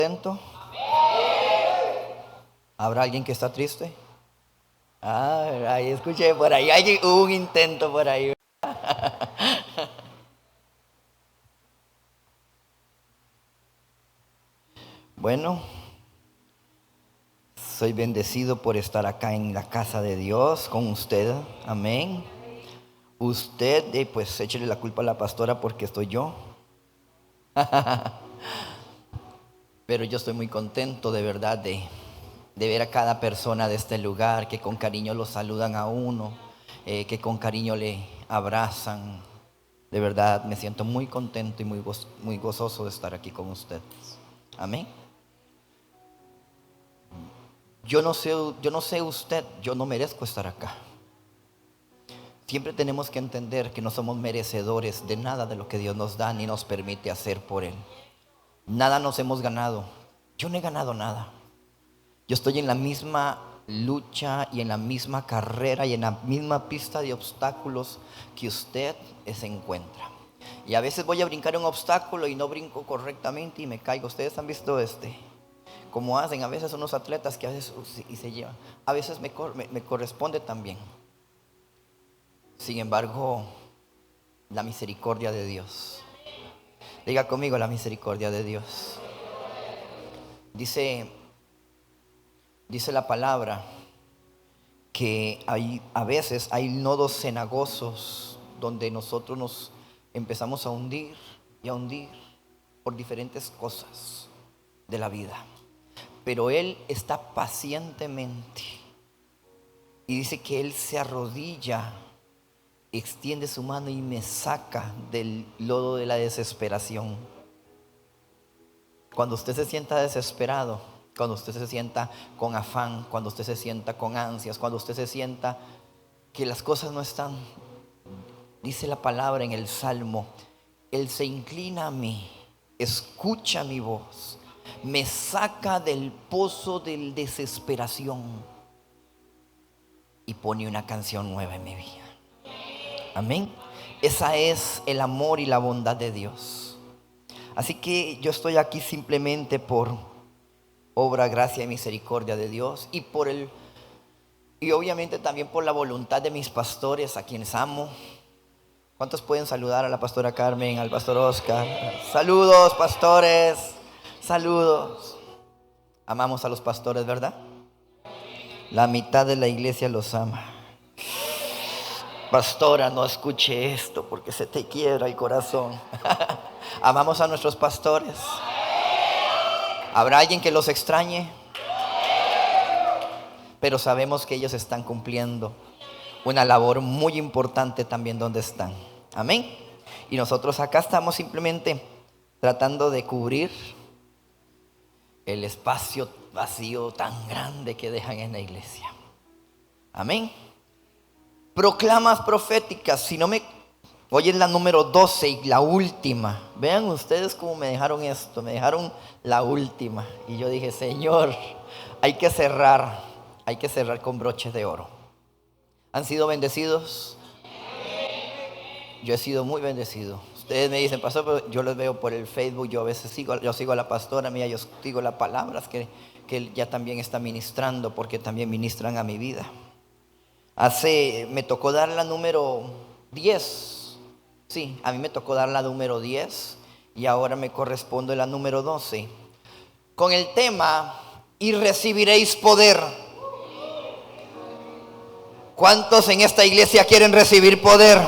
contento? ¿Habrá alguien que está triste? Ahí escuché por ahí, hubo un intento por ahí. Bueno, soy bendecido por estar acá en la casa de Dios con usted. Amén. Usted, pues échele la culpa a la pastora porque estoy yo. Pero yo estoy muy contento de verdad de ver a cada persona de este lugar que con cariño lo saludan a uno, que con cariño le abrazan. De verdad me siento muy contento y muy gozoso de estar aquí con ustedes. Amén. Yo no sé usted, yo no merezco estar acá. Siempre tenemos que entender que no somos merecedores de nada de lo que Dios nos da ni nos permite hacer por Él. Nada nos hemos ganado. Yo no he ganado nada. Yo estoy en la misma lucha y en la misma carrera y en la misma pista de obstáculos que usted se encuentra. Y a veces voy a brincar un obstáculo y no brinco correctamente y me caigo. Ustedes han visto como hacen a veces unos atletas que a veces y se llevan. A veces me corresponde también. Sin embargo, la misericordia de Dios. Diga conmigo, la misericordia de Dios. Dice la palabra que a veces hay nodos cenagosos donde nosotros nos empezamos a hundir y a hundir por diferentes cosas de la vida. Pero Él está pacientemente y dice que Él se arrodilla, extiende su mano y me saca del lodo de la desesperación. Cuando usted se sienta desesperado, cuando usted se sienta con afán, cuando usted se sienta con ansias, cuando usted se sienta que las cosas no están, dice la palabra en el Salmo, Él se inclina a mí, escucha mi voz, me saca del pozo de desesperación y pone una canción nueva en mi vida. Amén. Esa es el amor y la bondad de Dios. Así que yo estoy aquí simplemente por obra, gracia y misericordia de Dios y obviamente también por la voluntad de mis pastores, a quienes amo. ¿Cuántos pueden saludar a la pastora Carmen, al pastor Oscar? Saludos, pastores. Saludos. Amamos a los pastores, ¿verdad? La mitad de la iglesia los ama. Pastora, no escuche esto porque se te quiebra el corazón. Amamos a nuestros pastores. ¿Habrá alguien que los extrañe? Pero sabemos que ellos están cumpliendo una labor muy importante también donde están. Amén. Y nosotros acá estamos simplemente tratando de cubrir el espacio vacío tan grande que dejan en la iglesia. Amén. Proclamas proféticas. Hoy es la número 12 y la última. Vean ustedes cómo me dejaron esto. Me dejaron la última. Y yo dije, Señor, hay que cerrar con broches de oro. ¿Han sido bendecidos? Yo he sido muy bendecido. Ustedes me dicen, pastor, pero yo los veo por el Facebook. Yo a veces sigo a la pastora mía, yo sigo las palabras que él ya también está ministrando, porque también ministran a mi vida. Me tocó dar la número 10. Sí, a mí me tocó dar la número 10 y ahora me corresponde la número 12. Con el tema, y recibiréis poder. ¿Cuántos en esta iglesia quieren recibir poder?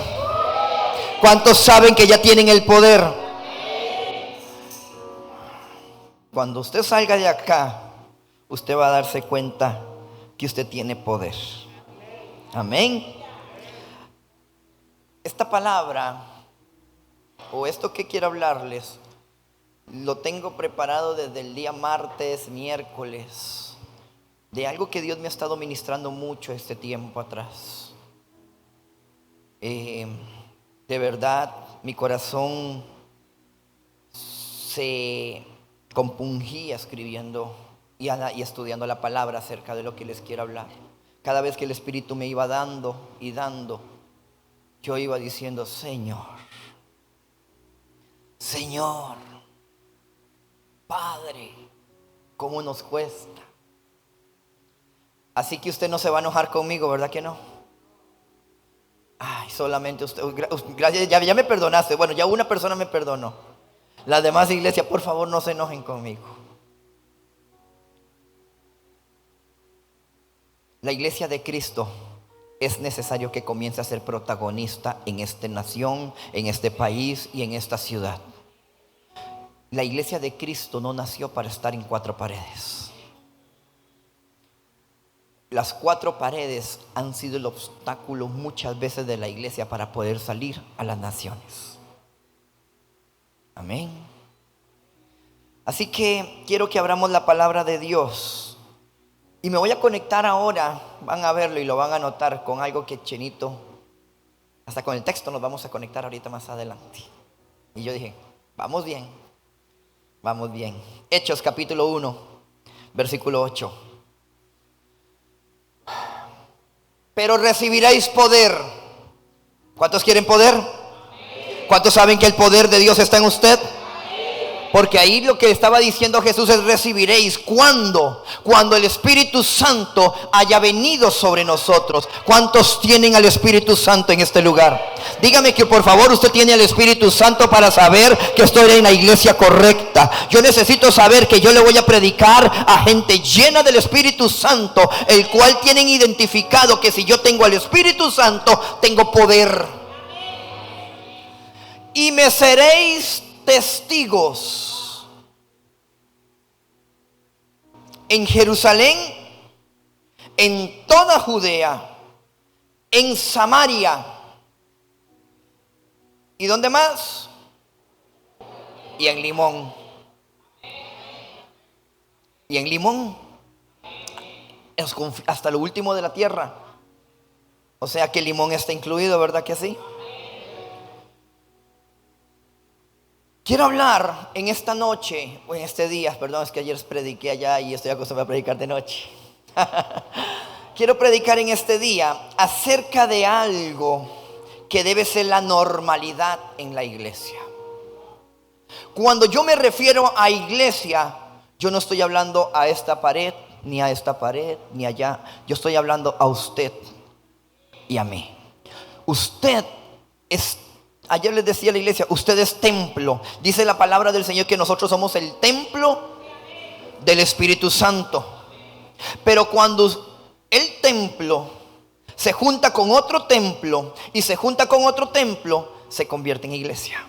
¿Cuántos saben que ya tienen el poder? Cuando usted salga de acá, usted va a darse cuenta que usted tiene poder. Amén. Esta palabra, o esto que quiero hablarles, lo tengo preparado desde el día martes, miércoles, de algo que Dios me ha estado ministrando mucho este tiempo atrás. De verdad, mi corazón se compungía escribiendo y estudiando la palabra acerca de lo que les quiero hablar. Cada vez que el Espíritu me iba dando y dando, yo iba diciendo, Señor, Padre, ¿Cómo nos cuesta? Así que usted no se va a enojar conmigo, ¿verdad que no? Ay, solamente usted, gracias, ya me perdonaste. Bueno, ya una persona me perdonó. Las demás iglesias, por favor, no se enojen conmigo. La iglesia de Cristo es necesario que comience a ser protagonista en esta nación, en este país y en esta ciudad. La iglesia de Cristo no nació para estar en cuatro paredes. Las cuatro paredes han sido el obstáculo muchas veces de la iglesia para poder salir a las naciones. Amén. Así que quiero que abramos la palabra de Dios. Y me voy a conectar ahora, van a verlo y lo van a notar con algo que Chenito, hasta con el texto nos vamos a conectar ahorita más adelante. Y yo dije, vamos bien. Hechos capítulo 1, versículo 8. Pero recibiréis poder. ¿Cuántos quieren poder? ¿Cuántos saben que el poder de Dios está en usted? Porque ahí lo que estaba diciendo Jesús es recibiréis. ¿Cuándo? Cuando el Espíritu Santo haya venido sobre nosotros. ¿Cuántos tienen al Espíritu Santo en este lugar? Dígame que por favor usted tiene al Espíritu Santo para saber que estoy en la iglesia correcta. Yo necesito saber que yo le voy a predicar a gente llena del Espíritu Santo, el cual tienen identificado que si yo tengo al Espíritu Santo, tengo poder. Y me seréis testigos en Jerusalén, en toda Judea, en Samaria. ¿Y dónde más? Y en Limón. Y en Limón, hasta lo último de la tierra. O sea que Limón está incluido, ¿verdad que sí? Quiero hablar en esta noche, o en este día, perdón, es que ayer prediqué allá y estoy acostumbrado a predicar de noche. Quiero predicar en este día acerca de algo que debe ser la normalidad en la iglesia. Cuando yo me refiero a iglesia, yo no estoy hablando a esta pared, ni a esta pared, ni allá. Yo estoy hablando a usted y a mí. Usted es, ayer les decía a la iglesia, usted es templo. Dice la palabra del Señor que nosotros somos el templo del Espíritu Santo. Pero cuando el templo se junta con otro templo y se junta con otro templo, se convierte en iglesia.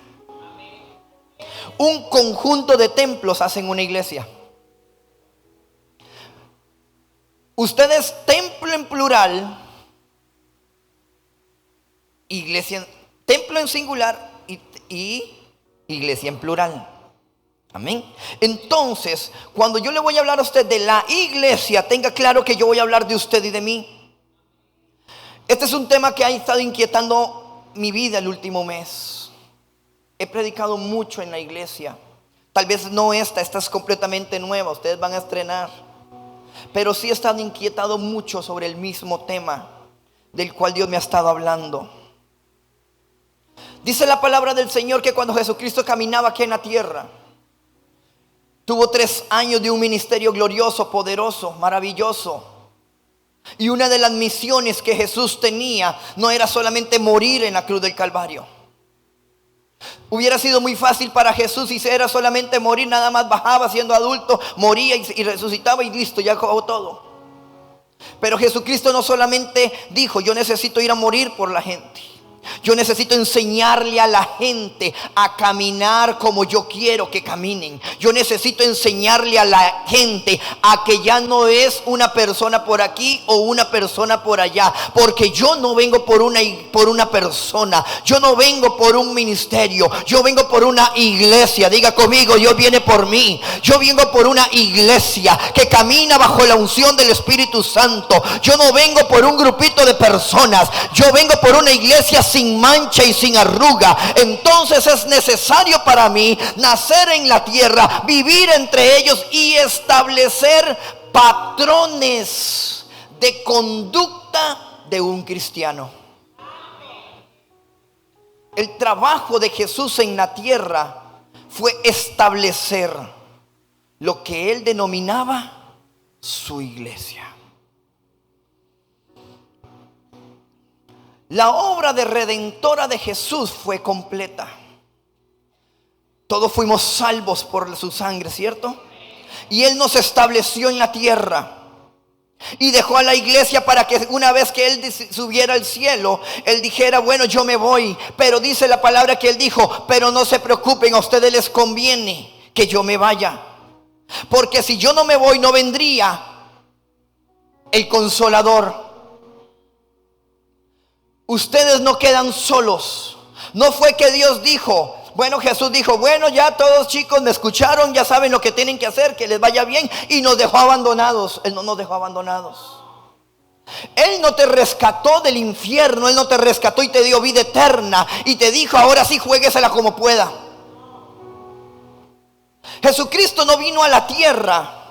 Un conjunto de templos hacen una iglesia. Usted es templo en plural, iglesia, templo en singular y iglesia en plural. Amén. Entonces, cuando yo le voy a hablar a usted de la iglesia, tenga claro que yo voy a hablar de usted y de mí. Este es un tema que ha estado inquietando mi vida el último mes. He predicado mucho en la iglesia. Tal vez no esta es completamente nueva, ustedes van a estrenar. Pero sí he estado inquietado mucho sobre el mismo tema del cual Dios me ha estado hablando. Dice la palabra del Señor que cuando Jesucristo caminaba aquí en la tierra, tuvo 3 años de un ministerio glorioso, poderoso, maravilloso. Y una de las misiones que Jesús tenía no era solamente morir en la cruz del Calvario. Hubiera sido muy fácil para Jesús si era solamente morir, nada más bajaba siendo adulto, moría y resucitaba y listo, ya acabó todo. Pero Jesucristo no solamente dijo, yo necesito ir a morir por la gente. Yo necesito enseñarle a la gente a caminar como yo quiero que caminen. Yo necesito enseñarle a la gente a que ya no es una persona por aquí o una persona por allá. Porque yo no vengo por una persona. Yo no vengo por un ministerio. Yo vengo por una iglesia. Diga conmigo, Dios viene por mí. Yo vengo por una iglesia que camina bajo la unción del Espíritu Santo. Yo no vengo por un grupito de personas. Yo vengo por una iglesia sin mancha y sin arruga. Entonces es necesario para mí nacer en la tierra, vivir entre ellos y establecer patrones de conducta de un cristiano. El trabajo de Jesús en la tierra fue establecer lo que él denominaba su iglesia. La obra de redentora de Jesús fue completa. Todos fuimos salvos por su sangre, ¿cierto? Y Él nos estableció en la tierra y dejó a la iglesia para que una vez que Él subiera al cielo, Él dijera: bueno, yo me voy. Pero dice la palabra que Él dijo: pero no se preocupen, a ustedes les conviene que yo me vaya, porque si yo no me voy, no vendría el Consolador. Ustedes no quedan solos. No fue que Dios dijo, bueno, Jesús dijo: bueno, ya todos, chicos, me escucharon, ya saben lo que tienen que hacer, que les vaya bien, y nos dejó abandonados. Él no nos dejó abandonados. Él no te rescató del infierno, Él no te rescató y te dio vida eterna y te dijo: ahora sí, juéguesela como pueda. Jesucristo no vino a la tierra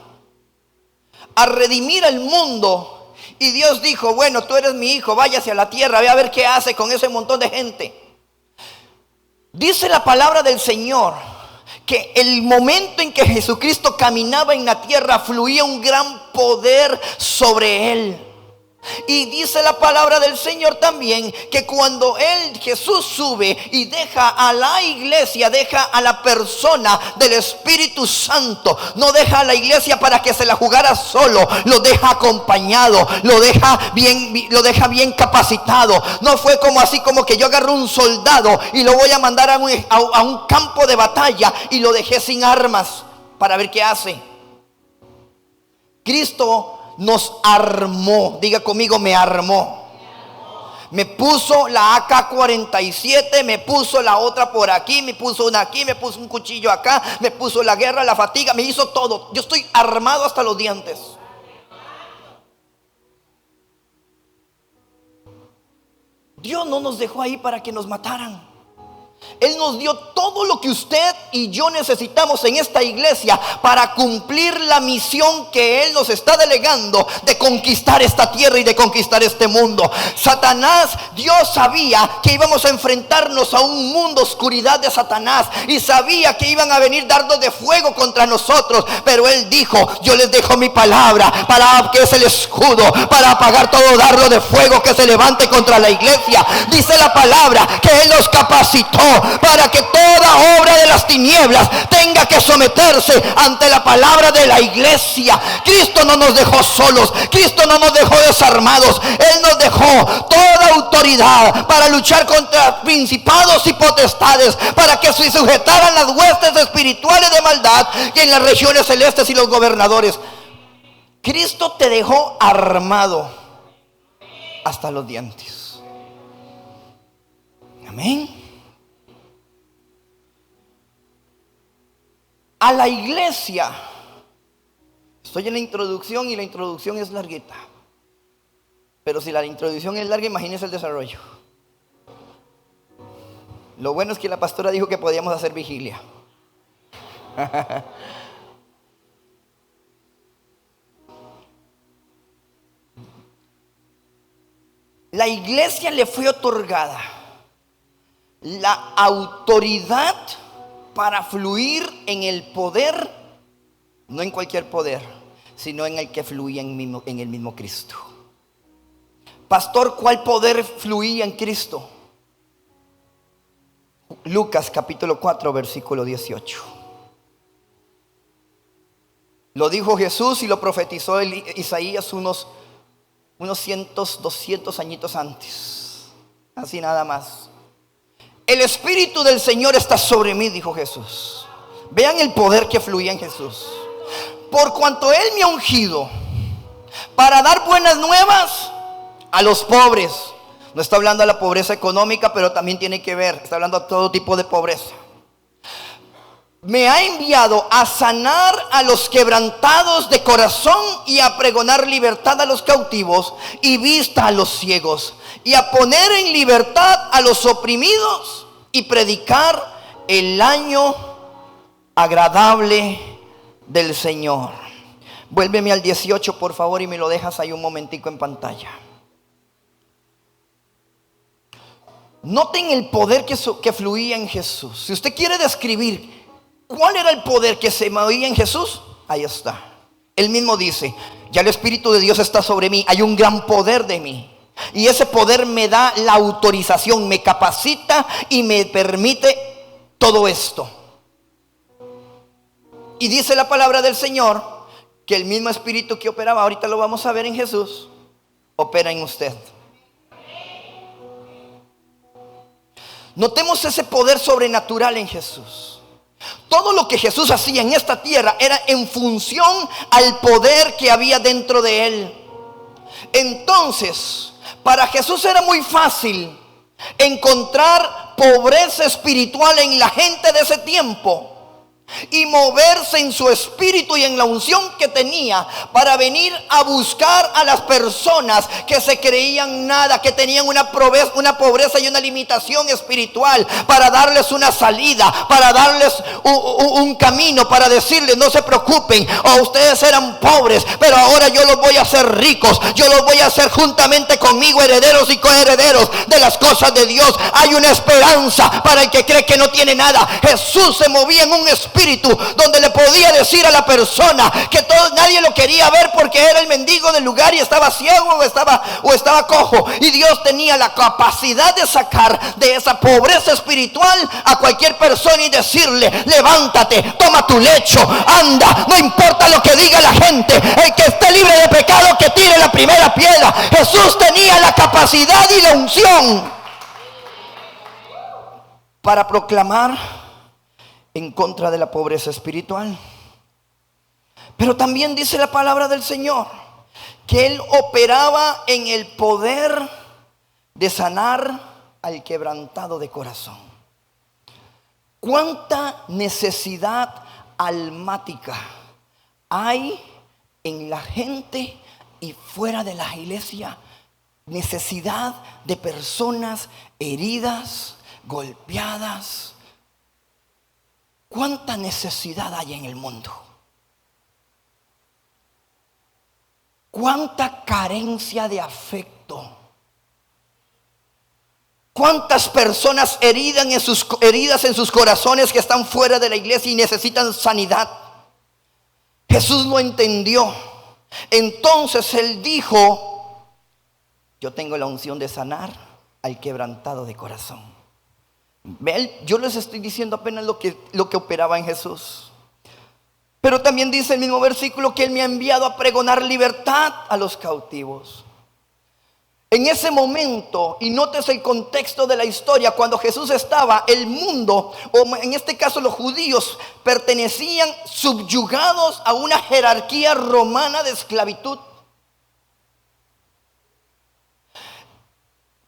a redimir al mundo. Y Dios dijo: bueno, tú eres mi hijo, váyase a la tierra, ve a ver qué hace con ese montón de gente. Dice la palabra del Señor que el momento en que Jesucristo caminaba en la tierra, fluía un gran poder sobre él. Y dice la palabra del Señor también que cuando Jesús sube y deja a la iglesia, deja a la persona del Espíritu Santo, no deja a la iglesia para que se la jugara solo, lo deja acompañado, lo deja bien capacitado. No fue como así como que yo agarro un soldado y lo voy a mandar a un campo de batalla y lo dejé sin armas para ver qué hace. Cristo nos armó. Diga conmigo: me armó. Me puso la AK-47, me puso la otra por aquí, me puso una aquí, me puso un cuchillo acá, me puso la guerra, la fatiga, me hizo todo. Yo estoy armado hasta los dientes. Dios no nos dejó ahí para que nos mataran. Él nos dio todo lo que usted y yo necesitamos en esta iglesia para cumplir la misión que Él nos está delegando de conquistar esta tierra y de conquistar este mundo. Satanás, Dios sabía que íbamos a enfrentarnos a un mundo oscuridad de Satanás y sabía que iban a venir dardos de fuego contra nosotros, pero Él dijo: yo les dejo mi palabra para que es el escudo para apagar todo dardo de fuego que se levante contra la iglesia. Dice la palabra que Él nos capacitó para que toda obra de las tinieblas tenga que someterse ante la palabra de la iglesia. Cristo no nos dejó solos, Cristo no nos dejó desarmados. Él nos dejó toda autoridad para luchar contra principados y potestades, para que se sujetaran las huestes espirituales de maldad y en las regiones celestes y los gobernadores. Cristo te dejó armado hasta los dientes. Amén. A la iglesia, estoy en la introducción y la introducción es larguita, pero si la introducción es larga, imagínense el desarrollo. Lo bueno es que la pastora dijo que podíamos hacer vigilia. La iglesia le fue otorgada la autoridad para fluir en el poder, no en cualquier poder, sino en el que fluía en el mismo Cristo. Pastor, ¿cuál poder fluía en Cristo? Lucas capítulo 4, versículo 18. Lo dijo Jesús y lo profetizó Isaías unos 100, 200 añitos antes. Así nada más. El Espíritu del Señor está sobre mí, dijo Jesús. Vean el poder que fluía en Jesús. Por cuanto Él me ha ungido para dar buenas nuevas a los pobres. No está hablando de la pobreza económica, pero también tiene que ver. Está hablando de todo tipo de pobreza. Me ha enviado a sanar a los quebrantados de corazón y a pregonar libertad a los cautivos y vista a los ciegos, y a poner en libertad a los oprimidos y predicar el año agradable del Señor. Vuélveme al 18, por favor, y me lo dejas ahí un momentico en pantalla. Noten el poder que fluía en Jesús. Si usted quiere describir ¿cuál era el poder que se movía en Jesús? ahí está. Él mismo dice, ya el Espíritu de Dios está sobre mí, hay un gran poder de mí. Y ese poder me da la autorización, me capacita y me permite todo esto. Y dice la palabra del Señor que el mismo Espíritu que operaba, ahorita lo vamos a ver en Jesús, opera en usted. Notemos ese poder sobrenatural en Jesús. Todo lo que Jesús hacía en esta tierra era en función al poder que había dentro de él. Entonces, para Jesús era muy fácil encontrar pobreza espiritual en la gente de ese tiempo y moverse en su espíritu y en la unción que tenía para venir a buscar a las personas que se creían nada, que tenían una pobreza y una limitación espiritual, para darles una salida, para darles un camino, para decirles: no se preocupen, ustedes eran pobres, pero ahora yo los voy a hacer ricos, yo los voy a hacer juntamente conmigo herederos y coherederos de las cosas de Dios. Hay una esperanza para el que cree que no tiene nada. Jesús se movía en un espíritu donde le podía decir a la persona que nadie lo quería ver porque era el mendigo del lugar y estaba ciego o estaba cojo, y Dios tenía la capacidad de sacar de esa pobreza espiritual a cualquier persona y decirle: levántate, toma tu lecho, anda, no importa lo que diga la gente, el que esté libre de pecado que tire la primera piedra. Jesús tenía la capacidad y la unción para proclamar en contra de la pobreza espiritual. Pero también dice la palabra del Señor que Él operaba en el poder de sanar al quebrantado de corazón. ¿Cuánta necesidad almática hay en la gente y fuera de la iglesia? Necesidad de personas heridas, golpeadas. ¿Cuánta necesidad hay en el mundo? ¿Cuánta carencia de afecto? ¿Cuántas personas heridas en sus corazones que están fuera de la iglesia y necesitan sanidad? Jesús lo entendió. Entonces Él dijo: yo tengo la unción de sanar al quebrantado de corazón. Yo les estoy diciendo apenas lo que operaba en Jesús. Pero también dice el mismo versículo que Él me ha enviado a pregonar libertad a los cautivos. En ese momento, y notes el contexto de la historia, cuando Jesús estaba, el mundo, o en este caso los judíos, pertenecían subyugados a una jerarquía romana de esclavitud.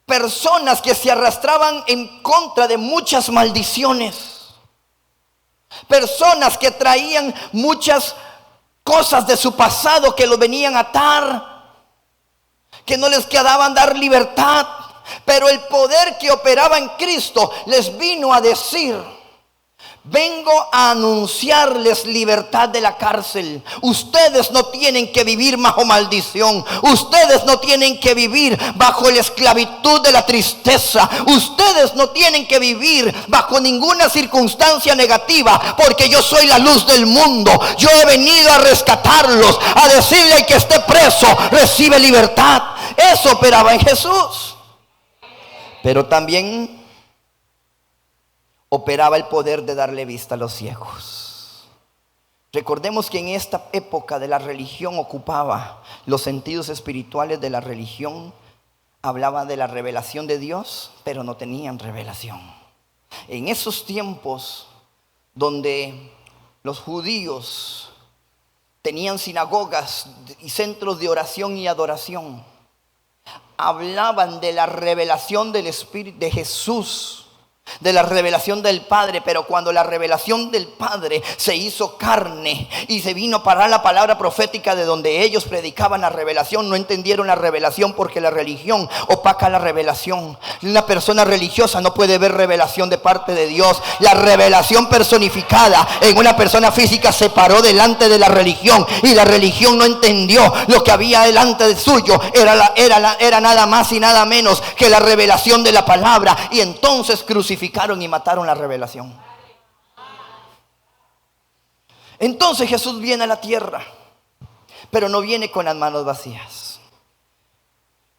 Personas que se arrastraban en contra de muchas maldiciones. Personas que traían muchas cosas de su pasado que los venían a atar, que no les quedaban dar libertad. Pero el poder que operaba en Cristo les vino a decir: vengo a anunciarles libertad de la cárcel. Ustedes no tienen que vivir bajo maldición. Ustedes no tienen que vivir bajo la esclavitud de la tristeza. Ustedes no tienen que vivir bajo ninguna circunstancia negativa, porque yo soy la luz del mundo. Yo he venido a rescatarlos, a decirle al que esté preso: recibe libertad. Eso operaba en Jesús. Pero también operaba el poder de darle vista a los ciegos. Recordemos que en esta época de la religión ocupaba los sentidos espirituales de la religión. Hablaba de la revelación de Dios, pero no tenían revelación. En esos tiempos donde los judíos tenían sinagogas y centros de oración y adoración, hablaban de la revelación del Espíritu de Jesús, de la revelación del Padre. Pero cuando la revelación del Padre se hizo carne y se vino para la palabra profética de donde ellos predicaban la revelación, no entendieron la revelación, porque la religión opaca la revelación. Una persona religiosa no puede ver revelación de parte de Dios. La revelación personificada en una persona física se paró delante de la religión, y la religión no entendió lo que había delante de suyo. Era nada más y nada menos que la revelación de la palabra, y entonces crucificaron y mataron la revelación. Entonces Jesús viene a la tierra, pero no viene con las manos vacías.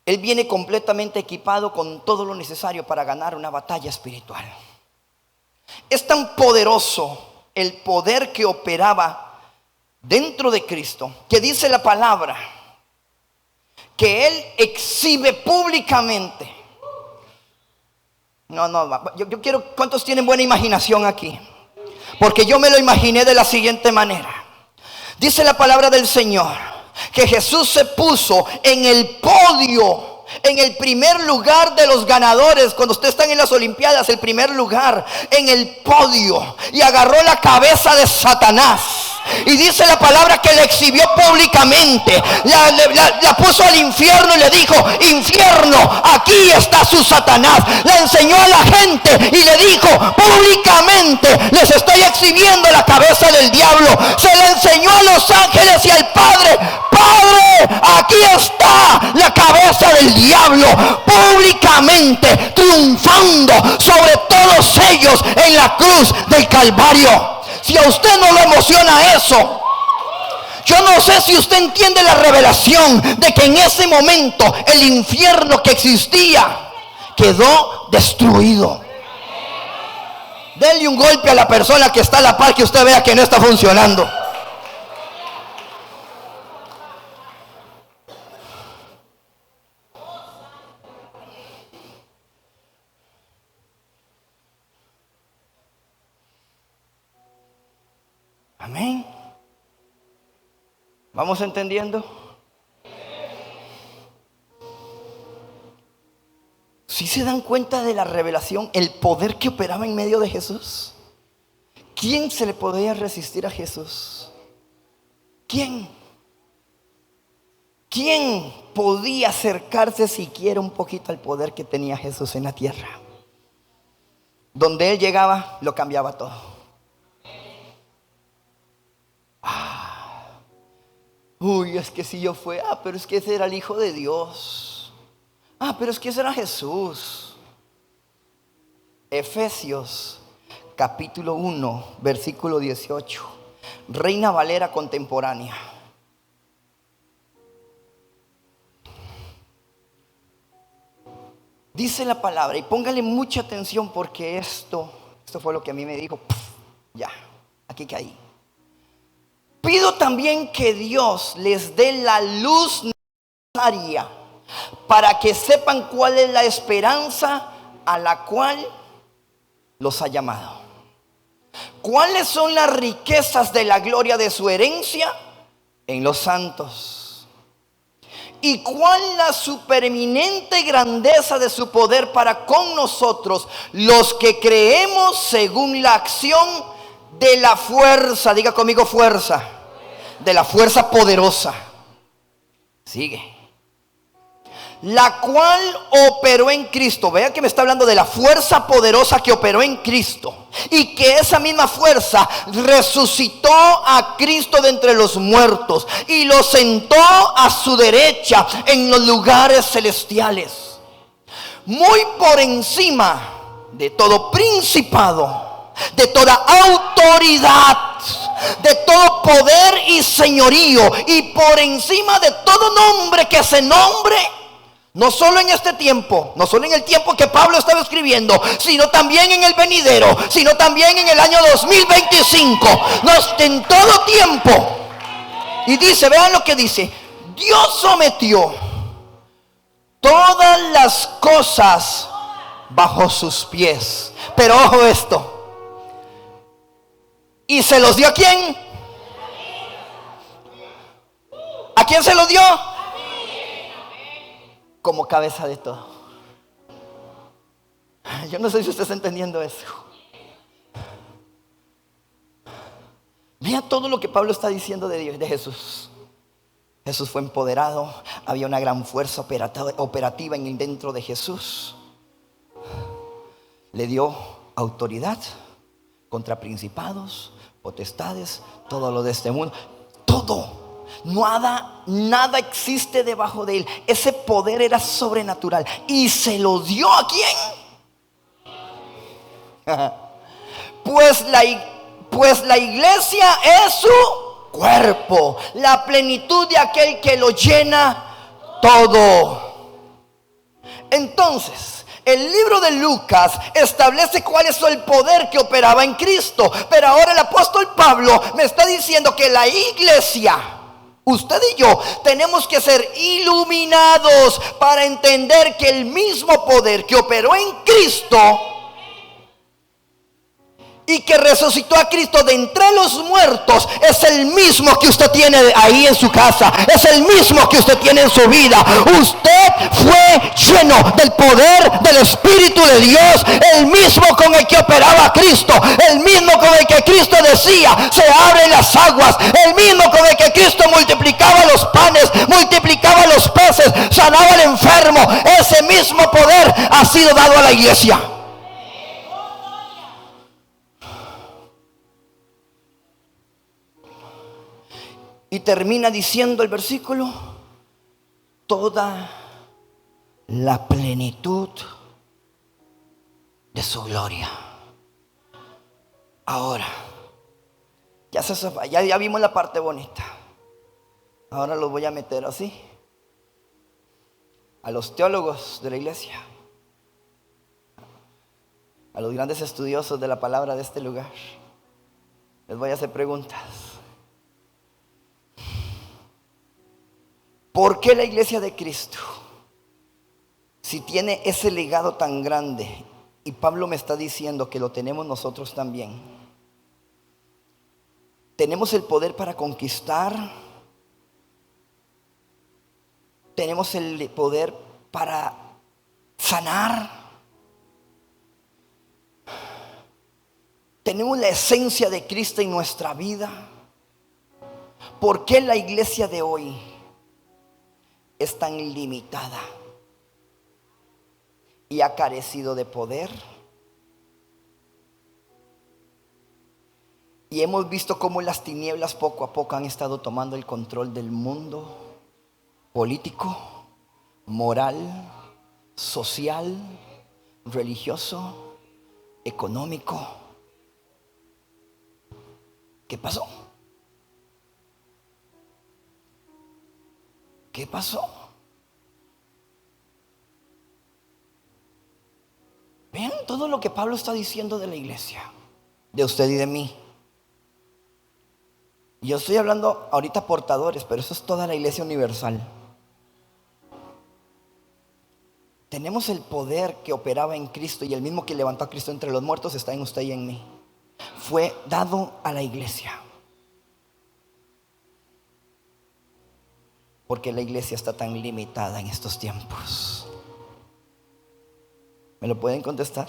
Él viene completamente equipado con todo lo necesario para ganar una batalla espiritual. Es tan poderoso el poder que operaba dentro de Cristo, que dice la palabra que Él exhibe públicamente. Yo quiero, ¿cuántos tienen buena imaginación aquí? Porque yo me lo imaginé de la siguiente manera. Dice la palabra del Señor que Jesús se puso en el podio, en el primer lugar de los ganadores. Cuando ustedes están en las Olimpiadas, el primer lugar, en el podio, y agarró la cabeza de Satanás. Y dice la palabra que la exhibió públicamente, la puso al infierno y le dijo: infierno, aquí está su Satanás. La enseñó a la gente y le dijo públicamente: les estoy exhibiendo la cabeza del diablo. Se la enseñó a los ángeles y al Padre: Padre, aquí está la cabeza del diablo, públicamente triunfando sobre todos ellos en la cruz del Calvario. Si a usted no lo emociona eso, yo no sé si usted entiende la revelación de que en ese momento el infierno que existía quedó destruido. Denle un golpe a la persona que está a la par, que usted vea que no está funcionando. Amén. ¿Vamos entendiendo? ¿Sí se dan cuenta de la revelación, el poder que operaba en medio de Jesús? ¿Quién se le podía resistir a Jesús? ¿Quién? ¿Quién podía acercarse siquiera un poquito al poder que tenía Jesús en la tierra? Donde Él llegaba, lo cambiaba todo. Uy, es que si yo fue, pero es que ese era el Hijo de Dios. Pero es que ese era Jesús. Efesios capítulo 1, versículo 18. Reina Valera contemporánea. Dice la palabra, y póngale mucha atención, porque esto fue lo que a mí me dijo. Ya, aquí caí. Pido también que Dios les dé la luz necesaria para que sepan cuál es la esperanza a la cual los ha llamado. ¿Cuáles son las riquezas de la gloria de su herencia en los santos? ¿Y cuál la supereminente grandeza de su poder para con nosotros, los que creemos según la acción de la fuerza? Diga conmigo: fuerza. De la fuerza poderosa. Sigue. La cual operó en Cristo. Vean que me está hablando de la fuerza poderosa que operó en Cristo. Y que esa misma fuerza resucitó a Cristo de entre los muertos y lo sentó a su derecha en los lugares celestiales, muy por encima de todo principado, de toda autoridad, de todo poder y señorío, y por encima de todo nombre que se nombre, no solo en este tiempo, no solo en el tiempo que Pablo estaba escribiendo, sino también en el venidero, sino también en el año 2025, en todo tiempo. Y dice, vean lo que dice: Dios sometió todas las cosas bajo sus pies. Pero ojo esto. ¿Y se los dio a quién? ¿A quién se los dio? Como cabeza de todo. Yo no sé si usted está entendiendo eso. Vea todo lo que Pablo está diciendo de Dios, de Jesús. Jesús fue empoderado. Había una gran fuerza operativa dentro de Jesús. Le dio autoridad contra principados, potestades, todo lo de este mundo. Todo. Nada existe debajo de él. Ese poder era sobrenatural. ¿Y se lo dio a quién? Pues pues la iglesia es su cuerpo, la plenitud de aquel que lo llena todo. Entonces, el libro de Lucas establece cuál es el poder que operaba en Cristo. Pero ahora el apóstol Pablo me está diciendo que la iglesia, usted y yo, tenemos que ser iluminados para entender que el mismo poder que operó en Cristo y que resucitó a Cristo de entre los muertos es el mismo que usted tiene ahí en su casa, es el mismo que usted tiene en su vida. Usted fue lleno del poder del Espíritu de Dios, el mismo con el que operaba Cristo, el mismo con el que Cristo decía: se abren las aguas, el mismo con el que Cristo multiplicaba los panes, multiplicaba los peces, sanaba al enfermo. Ese mismo poder ha sido dado a la iglesia. Y termina diciendo el versículo: toda la plenitud de su gloria. Ahora, ya vimos la parte bonita. Ahora los voy a meter así a los teólogos de la iglesia, a los grandes estudiosos de la palabra de este lugar. Les voy a hacer preguntas. ¿Por qué la iglesia de Cristo, si tiene ese legado tan grande, y Pablo me está diciendo que lo tenemos nosotros también, tenemos el poder para conquistar, tenemos el poder para sanar, tenemos la esencia de Cristo en nuestra vida? ¿Por qué la iglesia de hoy es tan limitada y ha carecido de poder? Y hemos visto cómo las tinieblas poco a poco han estado tomando el control del mundo político, moral, social, religioso, económico. ¿Qué pasó? ¿Qué pasó? Vean todo lo que Pablo está diciendo de la iglesia, de usted y de mí. Yo estoy hablando ahorita portadores, pero eso es toda la iglesia universal. Tenemos el poder que operaba en Cristo, y el mismo que levantó a Cristo entre los muertos está en usted y en mí. Fue dado a la iglesia. ¿Por qué la iglesia está tan limitada en estos tiempos? ¿Me lo pueden contestar?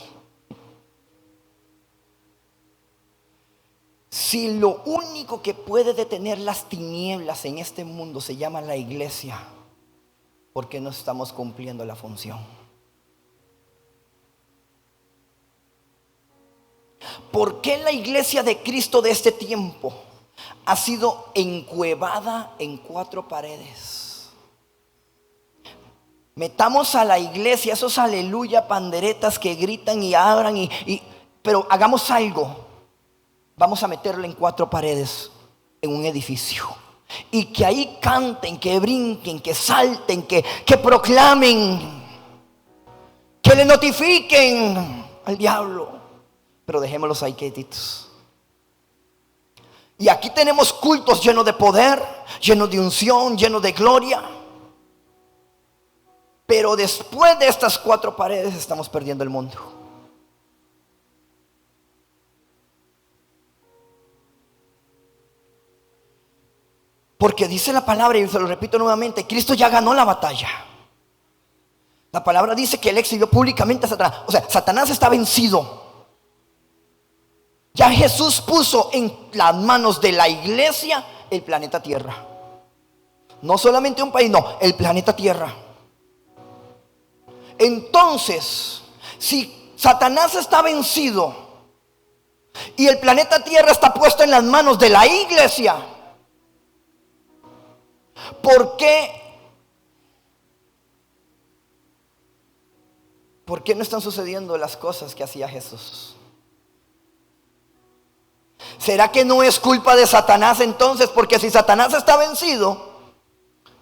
Si lo único que puede detener las tinieblas en este mundo se llama la iglesia, ¿por qué no estamos cumpliendo la función? ¿Por qué la iglesia de Cristo de este tiempo ha sido encuevada en 4 paredes? Metamos a la iglesia esos aleluya panderetas que gritan y abran pero hagamos algo. Vamos a meterlo en 4 paredes en un edificio, y que ahí canten, que brinquen, que salten, que proclamen, que le notifiquen al diablo. Pero dejémoslos ahí quietitos. Y aquí tenemos cultos llenos de poder, llenos de unción, llenos de gloria. Pero después de estas 4 paredes estamos perdiendo el mundo. Porque dice la palabra, y se lo repito nuevamente, Cristo ya ganó la batalla. La palabra dice que Él exhibió públicamente a Satanás. O sea, Satanás está vencido. Ya Jesús puso en las manos de la iglesia el planeta Tierra. No solamente un país, no, el planeta Tierra. Entonces, si Satanás está vencido y el planeta Tierra está puesto en las manos de la iglesia, ¿por qué no están sucediendo las cosas que hacía Jesús? ¿Será que no es culpa de Satanás entonces? Porque si Satanás está vencido,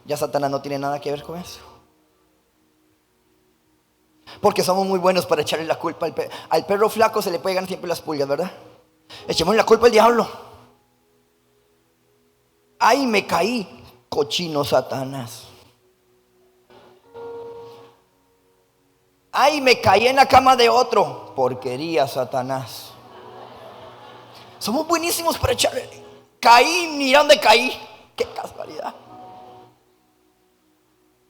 ya Satanás no tiene nada que ver con eso. Porque somos muy buenos para echarle la culpa al perro flaco. Se le puede ganar siempre las pulgas, ¿verdad? Echemos la culpa al diablo. Ay, me caí, cochino Satanás. Ay, me caí en la cama de otro, porquería Satanás. Somos buenísimos para echarle. Caí, mira dónde caí. Qué casualidad.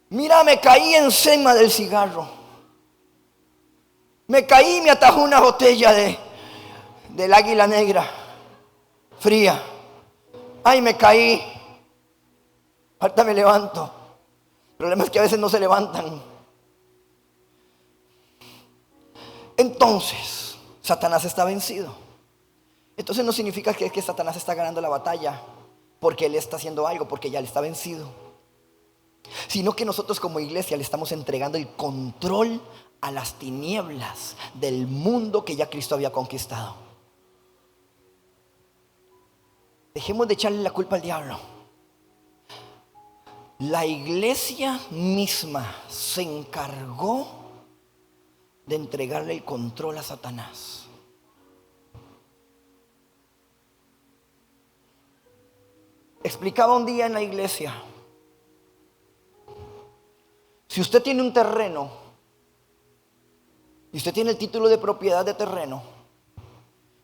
Mira, me caí encima del cigarro. Me caí y me atajó una botella del Águila Negra fría. Ay, me caí. Ahorita me levanto. El problema es que a veces no se levantan. Entonces, Satanás está vencido. Entonces no significa que Satanás está ganando la batalla porque él está haciendo algo, porque ya le está vencido. Sino que nosotros como iglesia le estamos entregando el control a las tinieblas del mundo que ya Cristo había conquistado. Dejemos de echarle la culpa al diablo. La iglesia misma se encargó de entregarle el control a Satanás. Explicaba un día en la iglesia: si usted tiene un terreno y usted tiene el título de propiedad de terreno,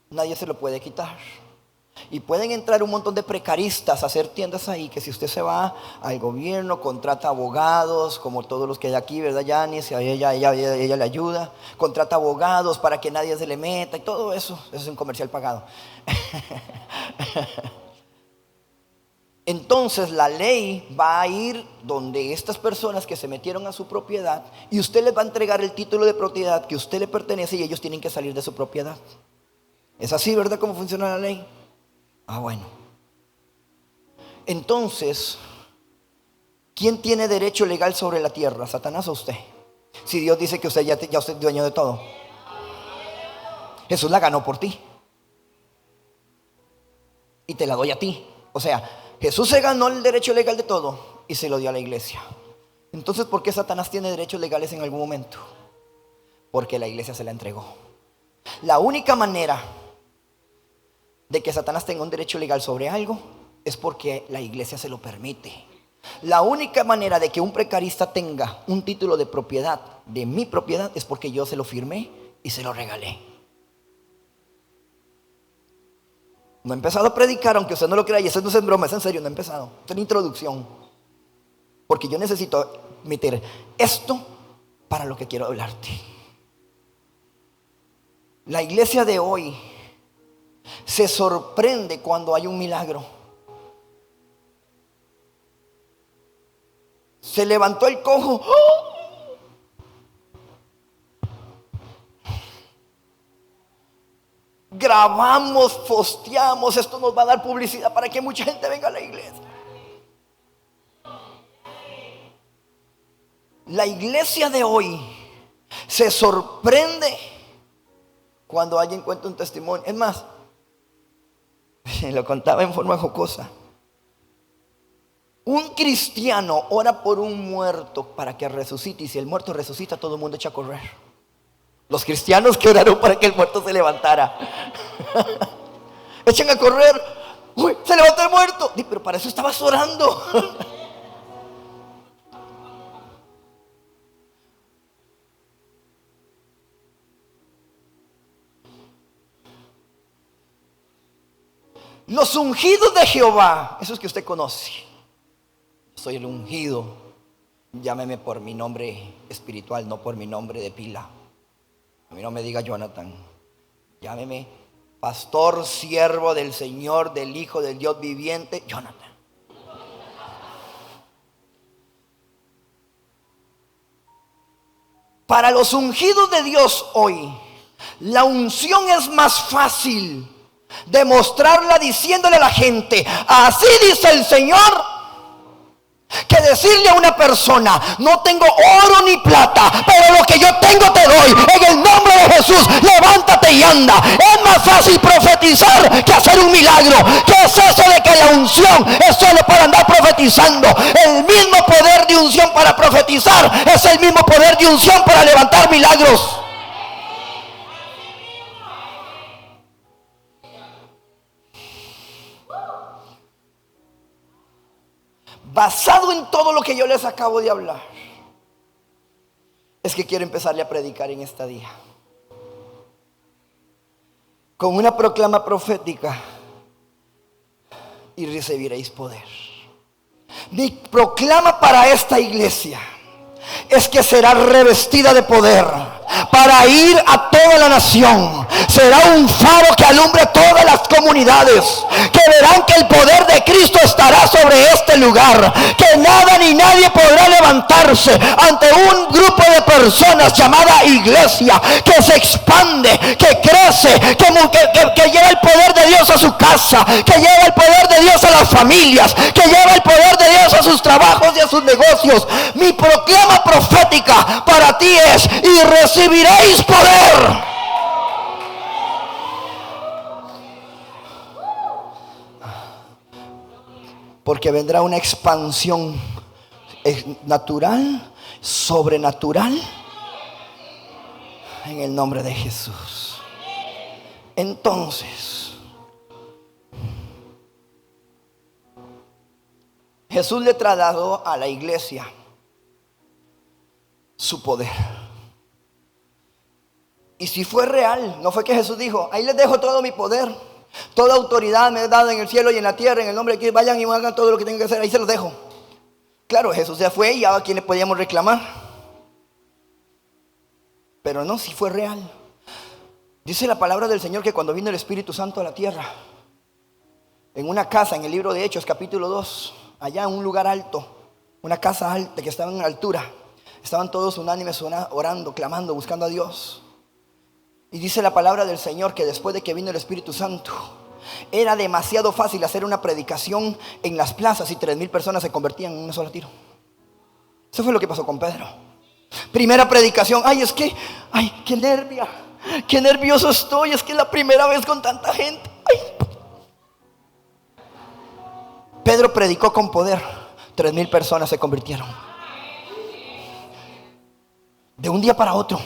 nadie se lo puede quitar. Y pueden entrar un montón de precaristas a hacer tiendas ahí, que si usted se va al gobierno, contrata abogados, como todos los que hay aquí, ¿verdad, Yanis? Ella le ayuda. Contrata abogados para que nadie se le meta y todo eso. Eso es un comercial pagado. Entonces la ley va a ir donde estas personas que se metieron a su propiedad, y usted les va a entregar el título de propiedad que a usted le pertenece, y ellos tienen que salir de su propiedad. Es así, ¿verdad? ¿Cómo funciona la ley? Ah, bueno. Entonces, ¿quién tiene derecho legal sobre la tierra? ¿Satanás o usted? Si Dios dice que usted ya usted es dueño de todo. Jesús la ganó por ti y te la doy a ti. O sea, Jesús se ganó el derecho legal de todo y se lo dio a la iglesia. Entonces, ¿por qué Satanás tiene derechos legales en algún momento? Porque la iglesia se la entregó. La única manera de que Satanás tenga un derecho legal sobre algo es porque la iglesia se lo permite. La única manera de que un precarista tenga un título de propiedad, de mi propiedad, es porque yo se lo firmé y se lo regalé. No he empezado a predicar, aunque usted no lo crea, y eso no es en broma, es en serio, no he empezado. Esto es una introducción, porque yo necesito meter esto para lo que quiero hablarte. La iglesia de hoy se sorprende cuando hay un milagro. Se levantó el cojo. ¡Oh! Grabamos, posteamos, esto nos va a dar publicidad para que mucha gente venga a la iglesia. La iglesia de hoy se sorprende cuando alguien cuenta un testimonio. Es más, lo contaba en forma jocosa. Un cristiano ora por un muerto para que resucite, y si el muerto resucita, todo el mundo echa a correr. Los cristianos que oraron para que el muerto se levantara echan a correr. Uy, se levantó el muerto. Pero para eso estabas orando. Los ungidos de Jehová, esos que usted conoce. Soy el ungido. Llámeme por mi nombre espiritual, no por mi nombre de pila. A mí no me diga Jonathan. Llámeme pastor, siervo del Señor, del Hijo del Dios viviente, Jonathan. Para los ungidos de Dios hoy, la unción es más fácil demostrarla diciéndole a la gente: así dice el Señor, que decirle a una persona: no tengo oro ni plata, pero lo que yo tengo te doy. En el nombre de Jesús, levántate y anda. Es más fácil profetizar que hacer un milagro. ¿Qué es eso de que la unción es solo para andar profetizando? El mismo poder de unción para profetizar es el mismo poder de unción para levantar milagros. Basado en todo lo que yo les acabo de hablar, es que quiero empezarle a predicar en este día con una proclama profética: y recibiréis poder. Mi proclama para esta iglesia es que será revestida de poder para ir a toda la nación. Será un faro que alumbre todas las comunidades, que verán que el poder de Cristo estará sobre este lugar, que nada ni nadie podrá levantarse ante un grupo de personas llamada iglesia, que se expande, que crece, que lleva el poder de Dios a su casa, que lleva el poder de Dios a las familias, que lleva el poder de Dios a sus trabajos y a sus negocios. Mi proclama profética para ti es: y recibiréis poder. Porque vendrá una expansión natural, sobrenatural, en el nombre de Jesús. Entonces, Jesús le trasladó a la iglesia su poder. Y si fue real, no fue que Jesús dijo: ahí les dejo todo mi poder, toda autoridad me he dado en el cielo y en la tierra, en el nombre de Cristo, vayan y hagan todo lo que tengan que hacer, ahí se los dejo. Claro, Jesús ya fue y a quien le podíamos reclamar. Pero no, si fue real. Dice la palabra del Señor que cuando vino el Espíritu Santo a la tierra, en una casa, en el libro de Hechos capítulo 2, allá en un lugar alto, una casa alta que estaba en altura, estaban todos unánimes orando, clamando, buscando a Dios. Y dice la palabra del Señor que después de que vino el Espíritu Santo, era demasiado fácil hacer una predicación en las plazas y 3,000 personas se convertían en un solo tiro. Eso fue lo que pasó con Pedro. Primera predicación: qué nervioso estoy, es que es la primera vez con tanta gente. Pedro predicó con poder, 3,000 personas se convirtieron de un día para otro.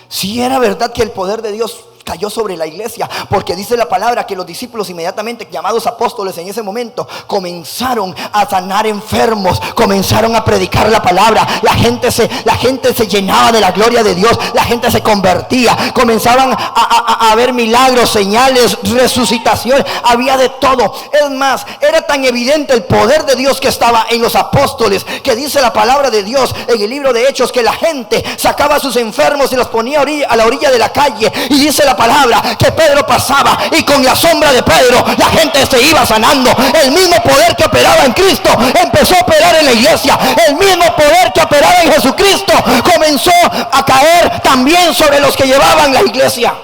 Si era verdad que el poder de Dios cayó sobre la iglesia, porque dice la palabra que los discípulos, inmediatamente llamados apóstoles en ese momento, comenzaron a sanar enfermos, comenzaron a predicar la palabra. La gente se llenaba de la gloria de Dios, la gente se convertía, comenzaban a ver milagros, señales, resucitación, había de todo. Es más, era tan evidente el poder de Dios que estaba en los apóstoles, que dice la palabra de Dios en el libro de Hechos que la gente sacaba a sus enfermos y los ponía a la orilla de la calle, y dice la palabra que Pedro pasaba y con la sombra de Pedro la gente se iba sanando. El mismo poder que operaba en Cristo empezó a operar en la iglesia. El mismo poder que operaba en Jesucristo comenzó a caer también sobre los que llevaban la iglesia.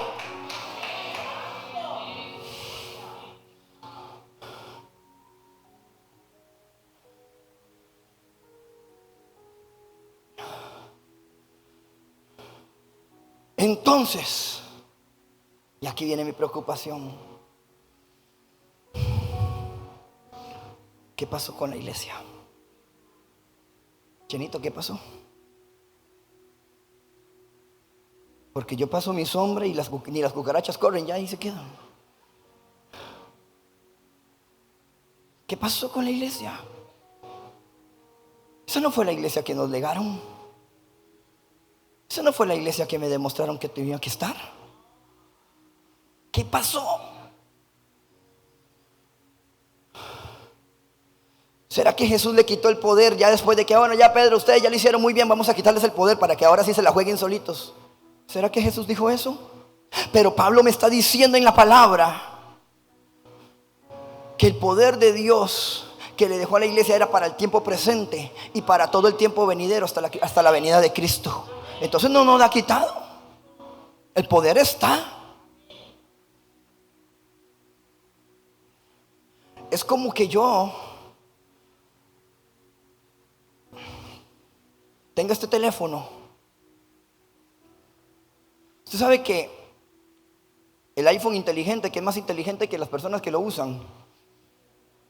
Entonces, y aquí viene mi preocupación: ¿qué pasó con la iglesia? Chenito, ¿qué pasó? Porque yo paso mi sombra y ni las cucarachas corren ya y se quedan. ¿Qué pasó con la iglesia? Esa no fue la iglesia que nos legaron. Esa no fue la iglesia que me demostraron que tenía que estar. ¿Qué pasó? ¿Será que Jesús le quitó el poder ya después de que, bueno, ya Pedro, ustedes ya lo hicieron muy bien, vamos a quitarles el poder para que ahora sí se la jueguen solitos? ¿Será que Jesús dijo eso? Pero Pablo me está diciendo en la palabra que el poder de Dios que le dejó a la iglesia era para el tiempo presente y para todo el tiempo venidero hasta la venida de Cristo. Entonces no nos lo ha quitado. El poder está. Es como que yo tenga este teléfono. Usted sabe que el iPhone inteligente, que es más inteligente que las personas que lo usan,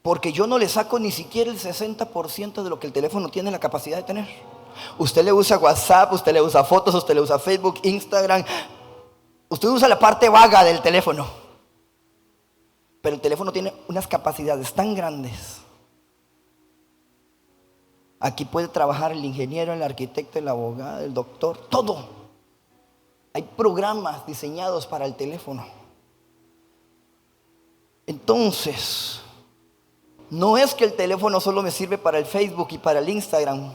porque yo no le saco ni siquiera el 60% de lo que el teléfono tiene la capacidad de tener. Usted le usa WhatsApp, usted le usa fotos, usted le usa Facebook, Instagram. Usted usa la parte vaga del teléfono. Pero el teléfono tiene unas capacidades tan grandes. Aquí puede trabajar el ingeniero, el arquitecto, el abogado, el doctor, todo. Hay programas diseñados para el teléfono. Entonces, no es que el teléfono solo me sirve para el Facebook y para el Instagram.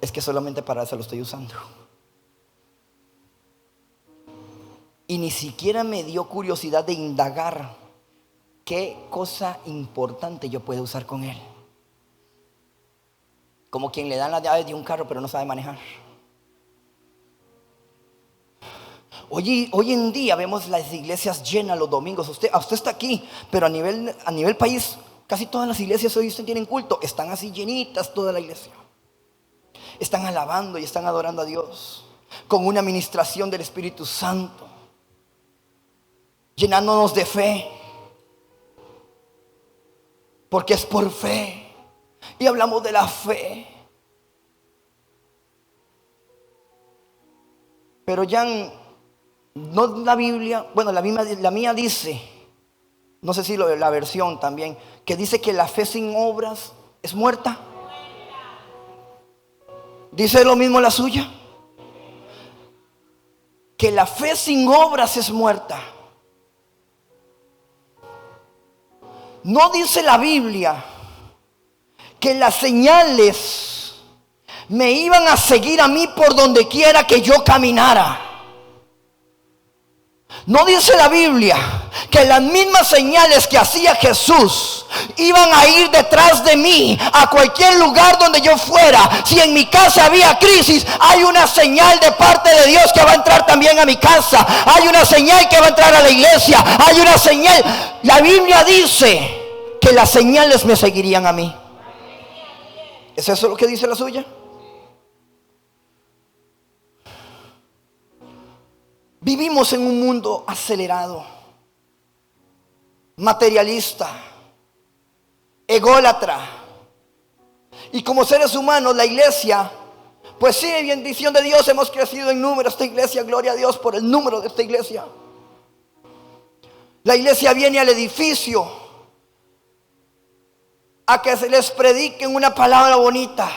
Es que solamente para eso lo estoy usando. Y ni siquiera me dio curiosidad de indagar qué cosa importante yo puedo usar con él. Como quien le dan las llaves de un carro pero no sabe manejar. Hoy en día vemos las iglesias llenas los domingos. Usted está aquí, pero a nivel país, casi todas las iglesias hoy tienen culto. Están así llenitas toda la iglesia. Están alabando y están adorando a Dios con una administración del Espíritu Santo, llenándonos de fe, porque es por fe. Y hablamos de la fe. Pero ya no la Biblia, bueno, la mía dice, no sé si la versión también, que dice que la fe sin obras es muerta. ¿Dice lo mismo la suya? Que la fe sin obras es muerta. No dice la Biblia que las señales me iban a seguir a mí por donde quiera que yo caminara. No dice la Biblia que las mismas señales que hacía Jesús iban a ir detrás de mí a cualquier lugar donde yo fuera. Si en mi casa había crisis, hay una señal de parte de Dios que va a entrar también a mi casa. Hay una señal que va a entrar a la iglesia. Hay una señal. La Biblia dice que las señales me seguirían a mí. ¿Es eso lo que dice la suya? Vivimos en un mundo acelerado, materialista, ególatra. Y como seres humanos, la iglesia, pues sí, bendición de Dios, hemos crecido en número esta iglesia, gloria a Dios por el número de esta iglesia. La iglesia viene al edificio a que se les predique una palabra bonita,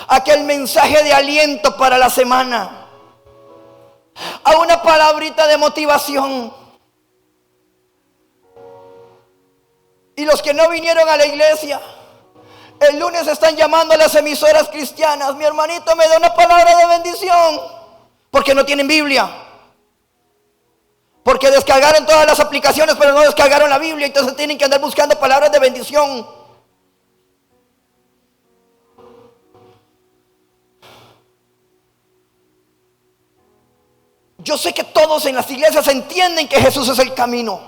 a que el mensaje de aliento para la semana, a una palabrita de motivación. Y los que no vinieron a la iglesia, el lunes están llamando a las emisoras cristianas: mi hermanito, me da una palabra de bendición. Porque no tienen Biblia. Porque descargaron todas las aplicaciones pero no descargaron la Biblia. Entonces tienen que andar buscando palabras de bendición. Yo sé que todos en las iglesias entienden que Jesús es el camino.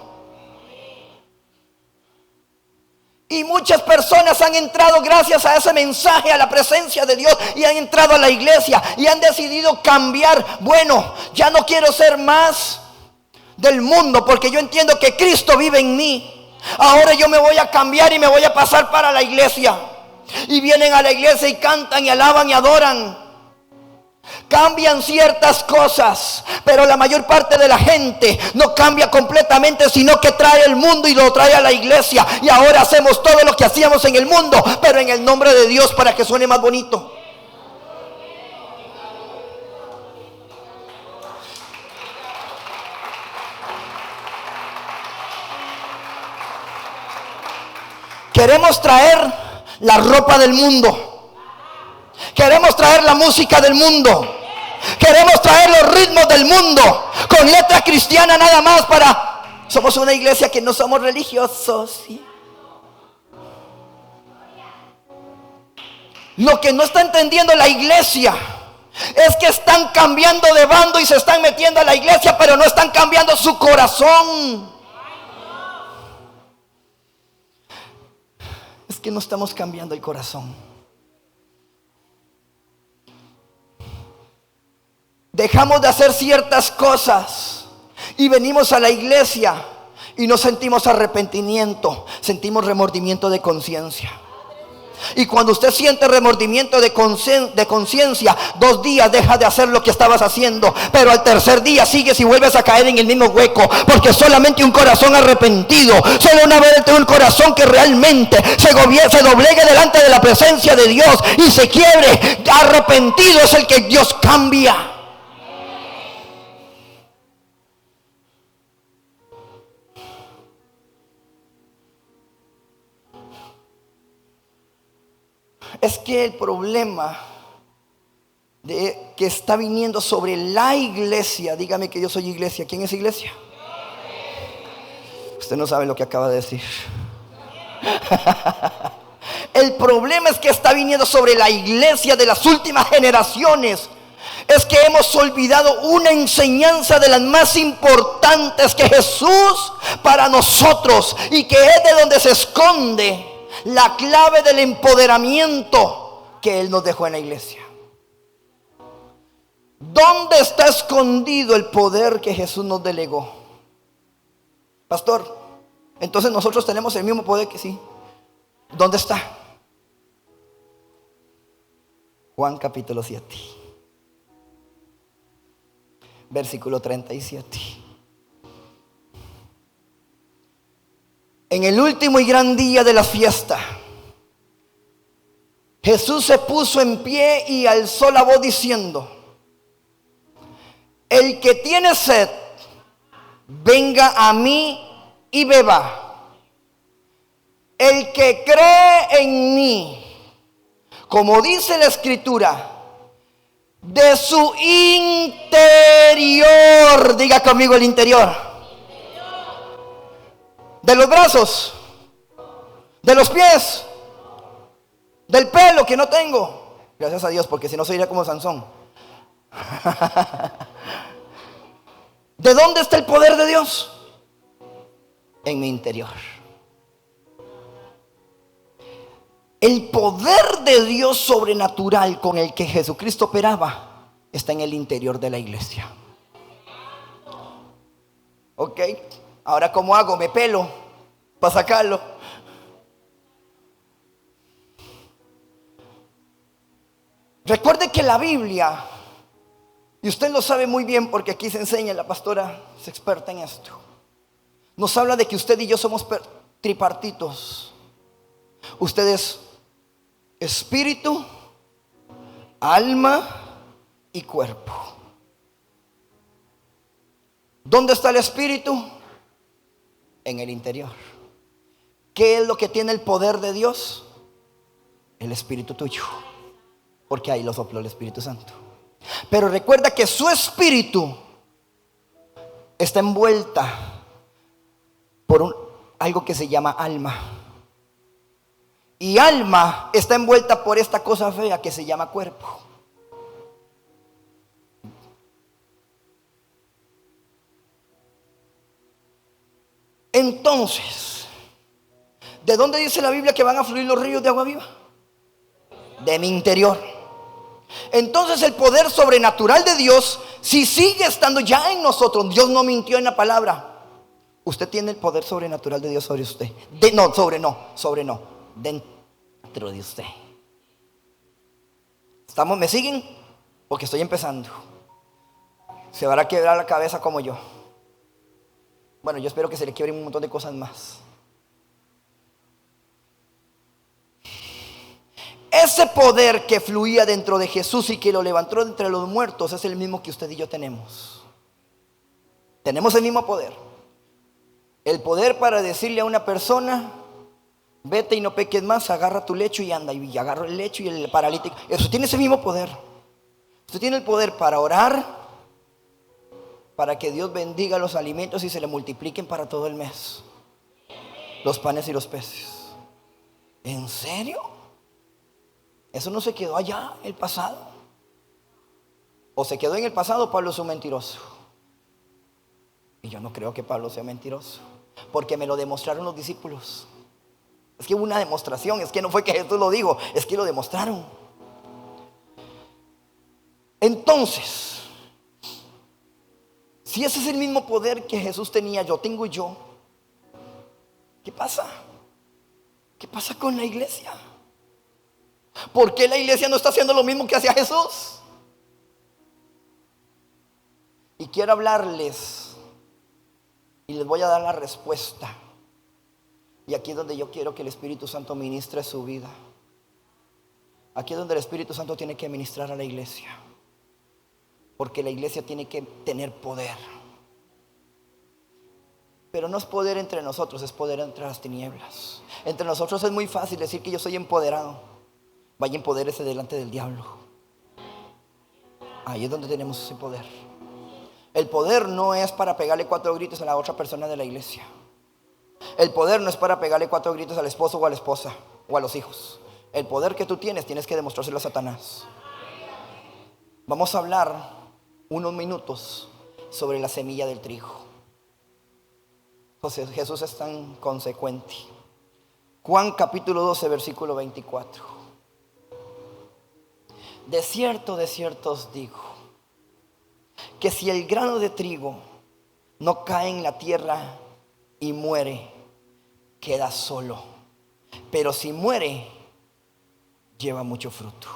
Y muchas personas han entrado gracias a ese mensaje, a la presencia de Dios, y han entrado a la iglesia y han decidido cambiar. Bueno, ya no quiero ser más del mundo porque yo entiendo que Cristo vive en mí. Ahora yo me voy a cambiar y me voy a pasar para la iglesia. Y vienen a la iglesia y cantan y alaban y adoran. Cambian ciertas cosas, pero la mayor parte de la gente no cambia completamente, sino que trae el mundo y lo trae a la iglesia. Y ahora hacemos todo lo que hacíamos en el mundo, pero en el nombre de Dios, para que suene más bonito. Queremos traer la ropa del mundo. Queremos traer la música del mundo. Queremos traer los ritmos del mundo con letra cristiana nada más para... Somos una iglesia que no somos religiosos, ¿sí? Lo que no está entendiendo la iglesia es que están cambiando de bando y se están metiendo a la iglesia, pero no están cambiando su corazón. Es que no estamos cambiando el corazón. dejamos de hacer ciertas cosas y venimos a la iglesia y no sentimos arrepentimiento, sentimos remordimiento de conciencia. Y cuando usted siente remordimiento de conciencia, 2 días deja de hacer lo que estabas haciendo, pero al tercer día sigues y vuelves a caer en el mismo hueco, porque solamente un corazón arrepentido, solo una vez un corazón que realmente se doblegue delante de la presencia de Dios y se quiebre, arrepentido es el que Dios cambia. Es que el problema que está viniendo sobre la iglesia, dígame que yo soy iglesia. ¿Quién es iglesia? Usted no sabe lo que acaba de decir. El problema es que está viniendo sobre la iglesia de las últimas generaciones. Es que hemos olvidado una enseñanza de las más importantes que Jesús para nosotros, y que es de donde se esconde la clave del empoderamiento que Él nos dejó en la iglesia. ¿Dónde está escondido el poder que Jesús nos delegó? Pastor, entonces nosotros tenemos el mismo poder que sí. ¿Dónde está? Juan capítulo 7, versículo 37. En el último y gran día de la fiesta, Jesús se puso en pie y alzó la voz diciendo: el que tiene sed, venga a mí y beba. El que cree en mí, como dice la Escritura, de su interior, diga conmigo el interior, de los brazos, de los pies, del pelo que no tengo, gracias a Dios, porque si no sería como Sansón. ¿De dónde está el poder de Dios? En mi interior. El poder de Dios sobrenatural con el que Jesucristo operaba está en el interior de la iglesia. Ok, ahora ¿cómo hago? Me pelo para sacarlo. Recuerde que la Biblia, y usted lo sabe muy bien porque aquí se enseña, la pastora es experta en esto, nos habla de que usted y yo somos tripartitos. Usted es espíritu, alma y cuerpo. ¿Dónde está el espíritu? En el interior. ¿Qué es lo que tiene el poder de Dios? El espíritu tuyo, porque ahí lo sopló el Espíritu Santo. Pero recuerda que su espíritu está envuelta por algo que se llama alma. Y alma está envuelta por esta cosa fea que se llama cuerpo. Entonces, ¿de dónde dice la Biblia que van a fluir los ríos de agua viva? De mi interior. Entonces el poder sobrenatural de Dios, si sigue estando ya en nosotros, Dios no mintió en la palabra. Usted tiene el poder sobrenatural de Dios sobre usted. Dentro de usted. ¿Me siguen? Porque estoy empezando. Se van a quebrar la cabeza como yo. Bueno, yo espero que se le quiebren un montón de cosas más. Ese poder que fluía dentro de Jesús y que lo levantó entre los muertos es el mismo que usted y yo tenemos. Tenemos el mismo poder. El poder para decirle a una persona: vete y no peques más, agarra tu lecho y anda. Y agarra el lecho y el paralítico. Usted tiene ese mismo poder. Usted tiene el poder para orar, para que Dios bendiga los alimentos y se le multipliquen para todo el mes, los panes y los peces. ¿En serio? Eso no se quedó allá en el pasado. O se quedó en el pasado. Pablo es un mentiroso. Y yo no creo que Pablo sea mentiroso, porque me lo demostraron los discípulos. Es que hubo una demostración. Es que no fue que Jesús lo dijo, es que lo demostraron. Entonces, Si ese es el mismo poder que Jesús tenía, yo tengo yo, ¿qué pasa? ¿Qué pasa con la iglesia? ¿Por qué la iglesia no está haciendo lo mismo que hacía Jesús? Y quiero hablarles y les voy a dar la respuesta. Y aquí es donde yo quiero que el Espíritu Santo ministre su vida. Aquí es donde el Espíritu Santo tiene que ministrar a la iglesia. Porque la iglesia tiene que tener poder. Pero no es poder entre nosotros, es poder entre las tinieblas. Entre nosotros es muy fácil decir que yo soy empoderado. Vaya, empodérese delante del diablo. Ahí es donde tenemos ese poder. El poder no es para pegarle 4 gritos a la otra persona de la iglesia. El poder no es para pegarle 4 gritos al esposo o a la esposa o a los hijos. El poder que tú tienes que demostrárselo a Satanás. Vamos a hablar unos minutos sobre la semilla del trigo. Entonces Jesús es tan consecuente. Juan capítulo 12 versículo 24. De cierto os digo, que si el grano de trigo no cae en la tierra y muere, queda solo. Pero si muere, lleva mucho fruto.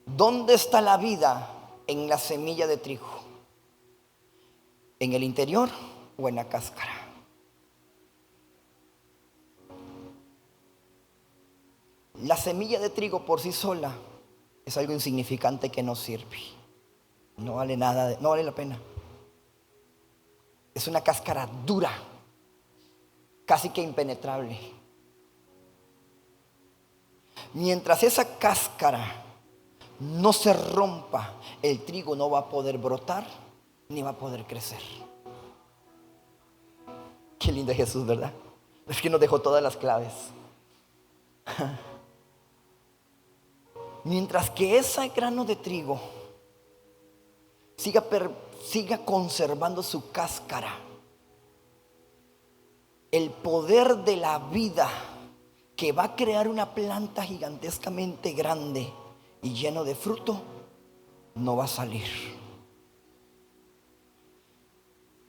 ¿Dónde está la vida en la semilla de trigo? ¿En el interior o en la cáscara? La semilla de trigo por sí sola es algo insignificante que no sirve. No vale nada, no vale la pena. Es una cáscara dura, casi que impenetrable. Mientras esa cáscara no se rompa, el trigo no va a poder brotar ni va a poder crecer. Qué lindo es Jesús, ¿verdad? Es que nos dejó todas las claves. Mientras que ese grano de trigo siga conservando su cáscara, el poder de la vida que va a crear una planta gigantescamente grande y lleno de fruto no va a salir.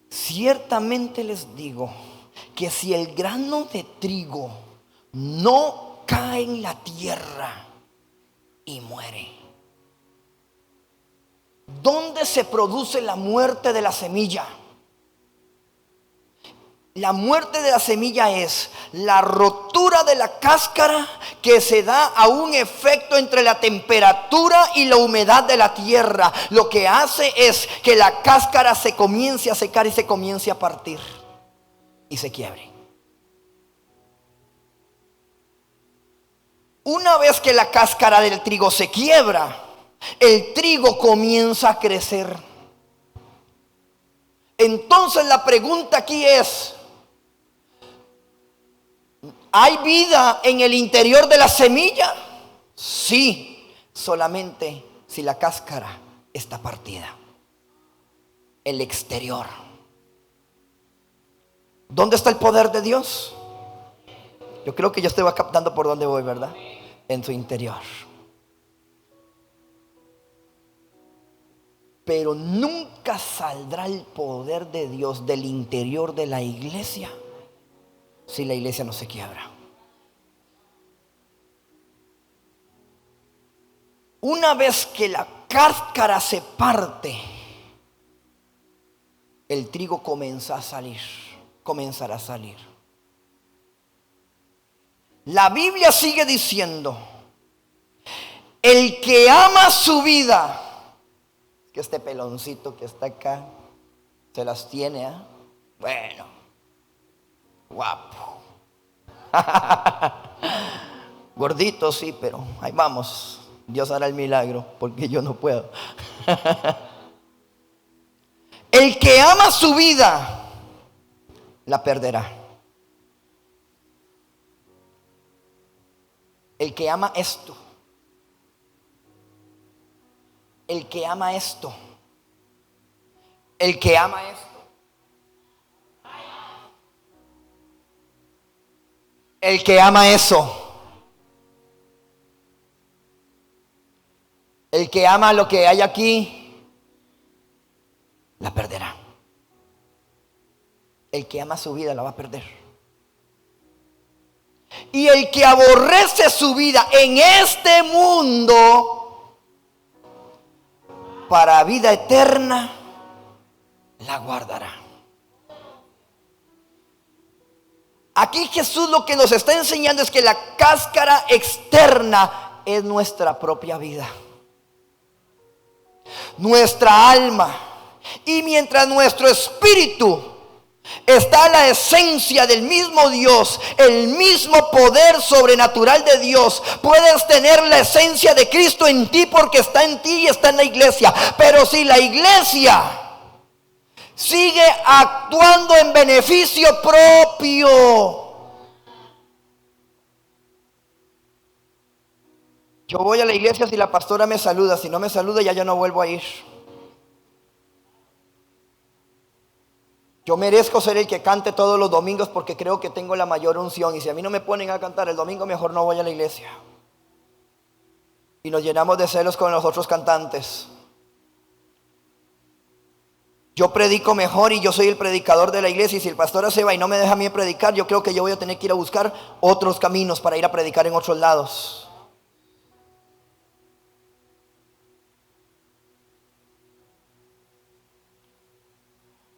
Ciertamente les digo que si el grano de trigo no cae en la tierra y muere, ¿dónde se produce la muerte de la semilla? La muerte de la semilla es la rotura de la cáscara que se da a un efecto entre la temperatura y la humedad de la tierra. Lo que hace es que la cáscara se comience a secar y se comience a partir y se quiebre. Una vez que la cáscara del trigo se quiebra, el trigo comienza a crecer. Entonces la pregunta aquí es: ¿hay vida en el interior de la semilla? Sí, solamente si la cáscara está partida. El exterior. ¿Dónde está el poder de Dios? Yo creo que yo estoy captando por dónde voy, ¿verdad? En su interior. Pero nunca saldrá el poder de Dios del interior de la iglesia si la iglesia no se quiebra. Una vez que la cáscara se parte, el trigo comenzará a salir. La Biblia sigue diciendo: el que ama su vida, que este peloncito que está acá se las tiene, ¿eh? Bueno, guapo. Gordito sí, pero ahí vamos. Dios hará el milagro porque yo no puedo. El que ama su vida la perderá. El que ama esto, el que ama esto, el que ama esto, el que ama eso, el que ama lo que hay aquí la perderá. El que ama su vida la va a perder. Y el que aborrece su vida en este mundo, para vida eterna, la guardará. Aquí Jesús lo que nos está enseñando es que la cáscara externa es nuestra propia vida, nuestra alma. Y mientras nuestro espíritu está la esencia del mismo Dios, el mismo poder sobrenatural de Dios, puedes tener la esencia de Cristo en ti porque está en ti y está en la iglesia. Pero si la iglesia sigue actuando en beneficio propio, yo voy a la iglesia si la pastora me saluda, si no me saluda ya yo no vuelvo a ir. Yo merezco ser el que cante todos los domingos porque creo que tengo la mayor unción. Y si a mí no me ponen a cantar el domingo, mejor no voy a la iglesia. Y nos llenamos de celos con los otros cantantes. Yo predico mejor y yo soy el predicador de la iglesia. Y si el pastor se va y no me deja a mí predicar, yo creo que yo voy a tener que ir a buscar otros caminos para ir a predicar en otros lados.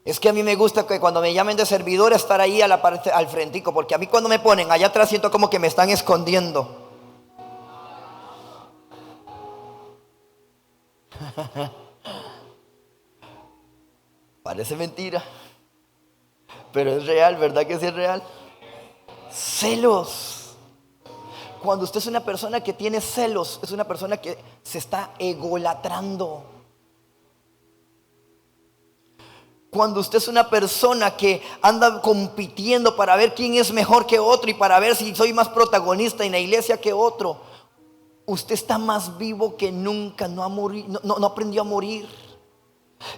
Es que a mí me gusta que cuando me llamen de servidor estar ahí a la parte, al frentico, porque a mí cuando me ponen allá atrás siento como que me están escondiendo. Parece mentira, pero es real, ¿verdad que sí es real? Celos. Cuando usted es una persona que tiene celos, es una persona que se está egolatrando. Cuando usted es una persona que anda compitiendo para ver quién es mejor que otro y para ver si soy más protagonista en la iglesia que otro, usted está más vivo que nunca, no aprendió a morir.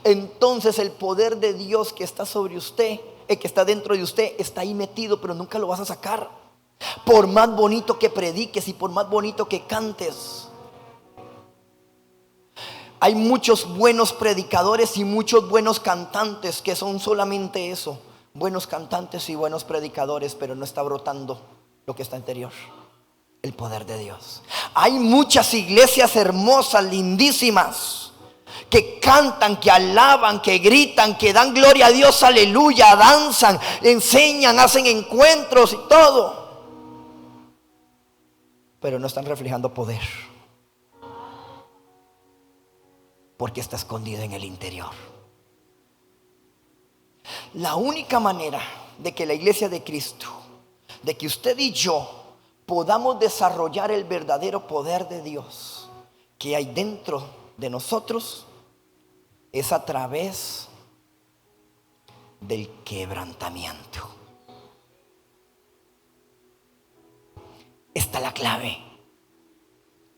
Entonces el poder de Dios que está sobre usted, el que está dentro de usted, está ahí metido, pero nunca lo vas a sacar. Por más bonito que prediques y por más bonito que cantes. Hay muchos buenos predicadores y muchos buenos cantantes que son solamente eso, buenos cantantes y buenos predicadores, pero no está brotando lo que está interior, el poder de Dios. Hay muchas iglesias hermosas, lindísimas, que cantan, que alaban, que gritan, que dan gloria a Dios, aleluya, danzan, enseñan, hacen encuentros y todo, pero no están reflejando poder. Porque está escondido en el interior. La única manera de que la iglesia de Cristo, de que usted y yo podamos desarrollar el verdadero poder de Dios que hay dentro de nosotros, es a través del quebrantamiento. Está la clave.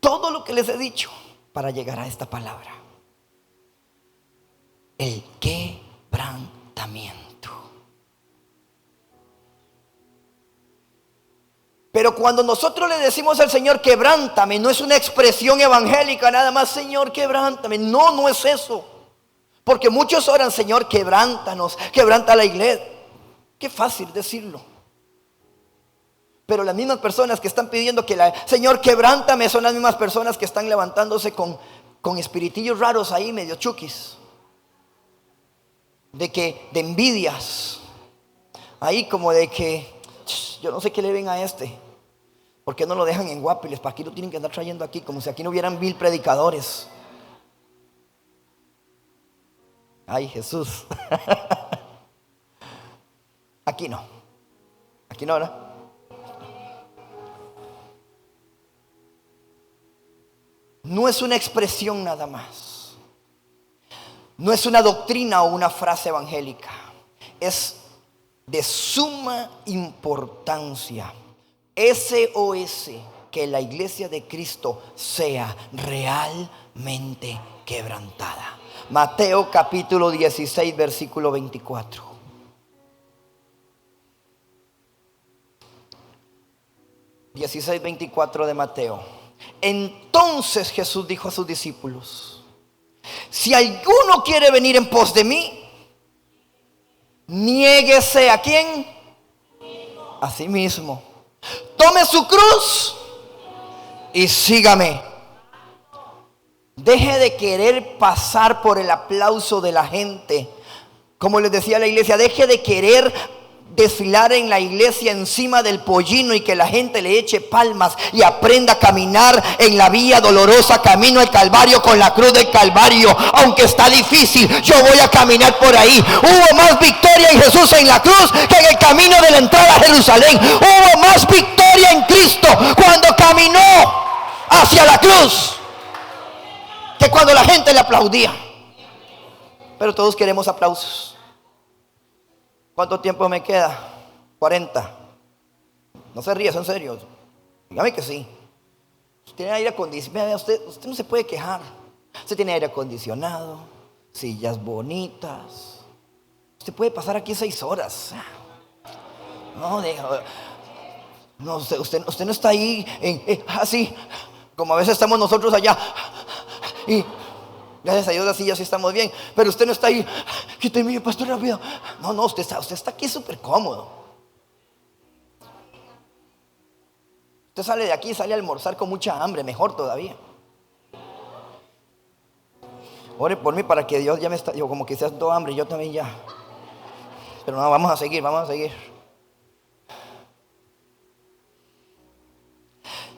Todo lo que les he dicho para llegar a esta palabra. El quebrantamiento. Pero cuando nosotros le decimos al Señor quebrántame, no es una expresión evangélica nada más, Señor quebrántame. No, no es eso. Porque muchos oran, Señor quebrántanos, quebranta la iglesia. Qué fácil decirlo. Pero las mismas personas que están pidiendo que Señor quebrántame son las mismas personas que están levantándose con espiritillos raros ahí medio chuquis. De envidias, ahí como de que yo no sé qué le ven a este, ¿por qué no lo dejan en Guapiles? ¿Para qué lo tienen que andar trayendo aquí? Como si aquí no hubieran 1000 predicadores. Ay, Jesús. Aquí no, ¿verdad? No es una expresión nada más. No es una doctrina o una frase evangélica. Es de suma importancia. SOS, que la iglesia de Cristo sea realmente quebrantada. Mateo capítulo 16, versículo 24. (16, 24 de Mateo). Entonces Jesús dijo a sus discípulos: si alguno quiere venir en pos de mí, Niéguese, ¿a quién? A sí mismo. Tome su cruz y sígame. Deje de querer pasar por el aplauso de la gente. Como les decía a la iglesia, deje de querer desfilar en la iglesia encima del pollino y que la gente le eche palmas, y aprenda a caminar en la vía dolorosa, camino al Calvario, con la cruz del Calvario. Aunque está difícil, yo voy a caminar por ahí. Hubo más victoria en Jesús en la cruz que en el camino de la entrada a Jerusalén. Hubo más victoria en Cristo cuando caminó hacia la cruz que cuando la gente le aplaudía. Pero todos queremos aplausos. ¿Cuánto tiempo me queda? 40. No se ríe, es en serio. Dígame que sí. Usted tiene aire acondicionado. Usted no se puede quejar. Usted tiene aire acondicionado, sillas bonitas. Usted puede pasar aquí 6 horas. No, usted no está ahí así como a veces estamos nosotros allá. Y gracias a Dios así ya sí estamos bien. Pero usted no está ahí. Quíteme, pastor, rápido. No, usted está aquí súper cómodo. Usted sale de aquí, sale a almorzar con mucha hambre, mejor todavía. Ore por mí para que Dios ya me está. Yo como que se dando hambre, yo también ya. Pero no, vamos a seguir.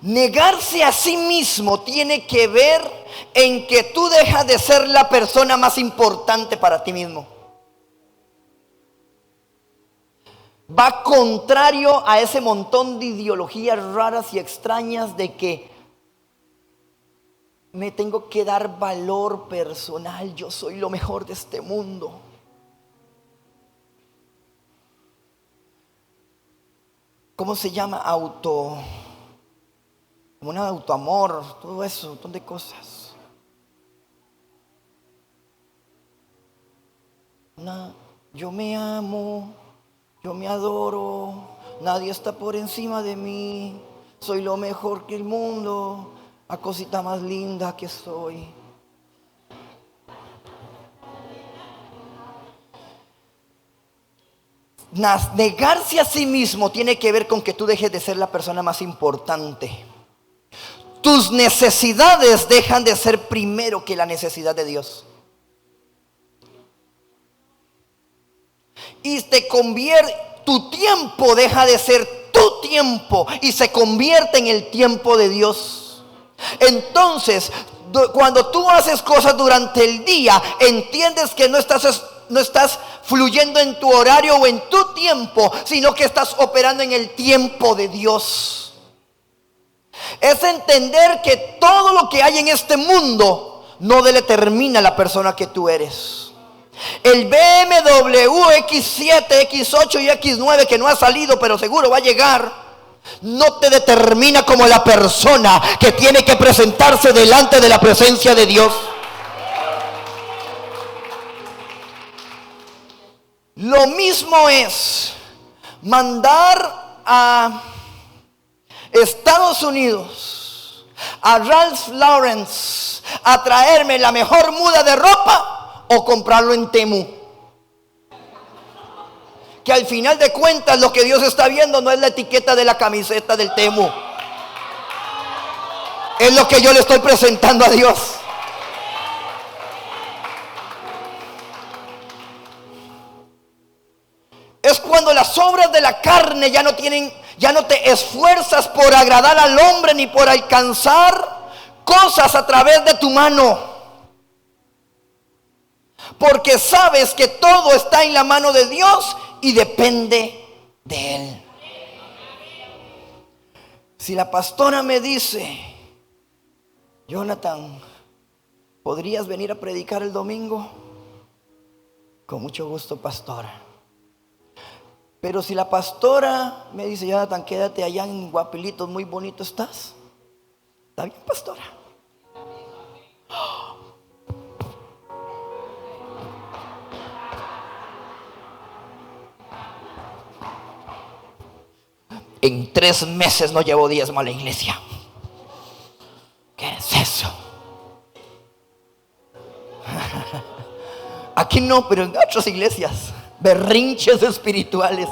Negarse a sí mismo tiene que ver en que tú dejas de ser la persona más importante para ti mismo. Va contrario a ese montón de ideologías raras y extrañas de que me tengo que dar valor personal. Yo soy lo mejor de este mundo. ¿Cómo se llama? Como un autoamor, todo eso, un montón de cosas. Yo me amo, yo me adoro, nadie está por encima de mí, soy lo mejor que el mundo, la cosita más linda que soy. Negarse a sí mismo tiene que ver con que tú dejes de ser la persona más importante. Tus necesidades dejan de ser primero que la necesidad de Dios. Y tu tiempo deja de ser tu tiempo y se convierte en el tiempo de Dios. Entonces, cuando tú haces cosas durante el día, entiendes que no estás fluyendo en tu horario o en tu tiempo, sino que estás operando en el tiempo de Dios. Es entender que todo lo que hay en este mundo no determina la persona que tú eres. El BMW X7, X8 y X9 que no ha salido pero seguro va a llegar, no te determina como la persona que tiene que presentarse delante de la presencia de Dios. Lo mismo es mandar a Estados Unidos a Ralph Lauren a traerme la mejor muda de ropa o comprarlo en Temu. Que al final de cuentas lo que Dios está viendo no es la etiqueta de la camiseta del Temu, es lo que yo le estoy presentando a Dios. Es cuando las obras de la carne ya no te esfuerzas por agradar al hombre ni por alcanzar cosas a través de tu mano, porque sabes que todo está en la mano de Dios y depende de Él. Si la pastora me dice: Jonathan, ¿podrías venir a predicar el domingo? Con mucho gusto, pastora. Pero si la pastora me dice: Jonathan, quédate allá en Guapilitos, muy bonito estás. Está bien, pastora. En 3 meses no llevo diezmo a la iglesia. ¿Qué es eso? Aquí no, pero en otras iglesias. berrinches espirituales.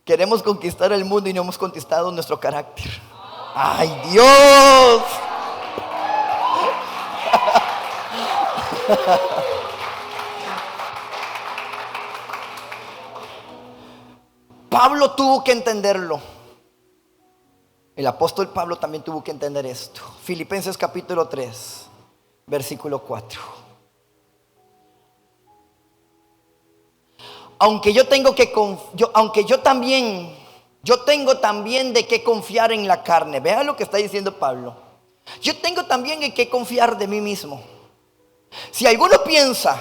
Queremos conquistar el mundo y no hemos conquistado nuestro carácter. ¡Ay, Dios! Pablo tuvo que entenderlo. El apóstol Pablo también tuvo que entender esto. Filipenses capítulo 3, versículo 4. Aunque yo tengo también de qué confiar en la carne. Vean lo que está diciendo Pablo. Yo tengo también en qué confiar de mí mismo. Si alguno piensa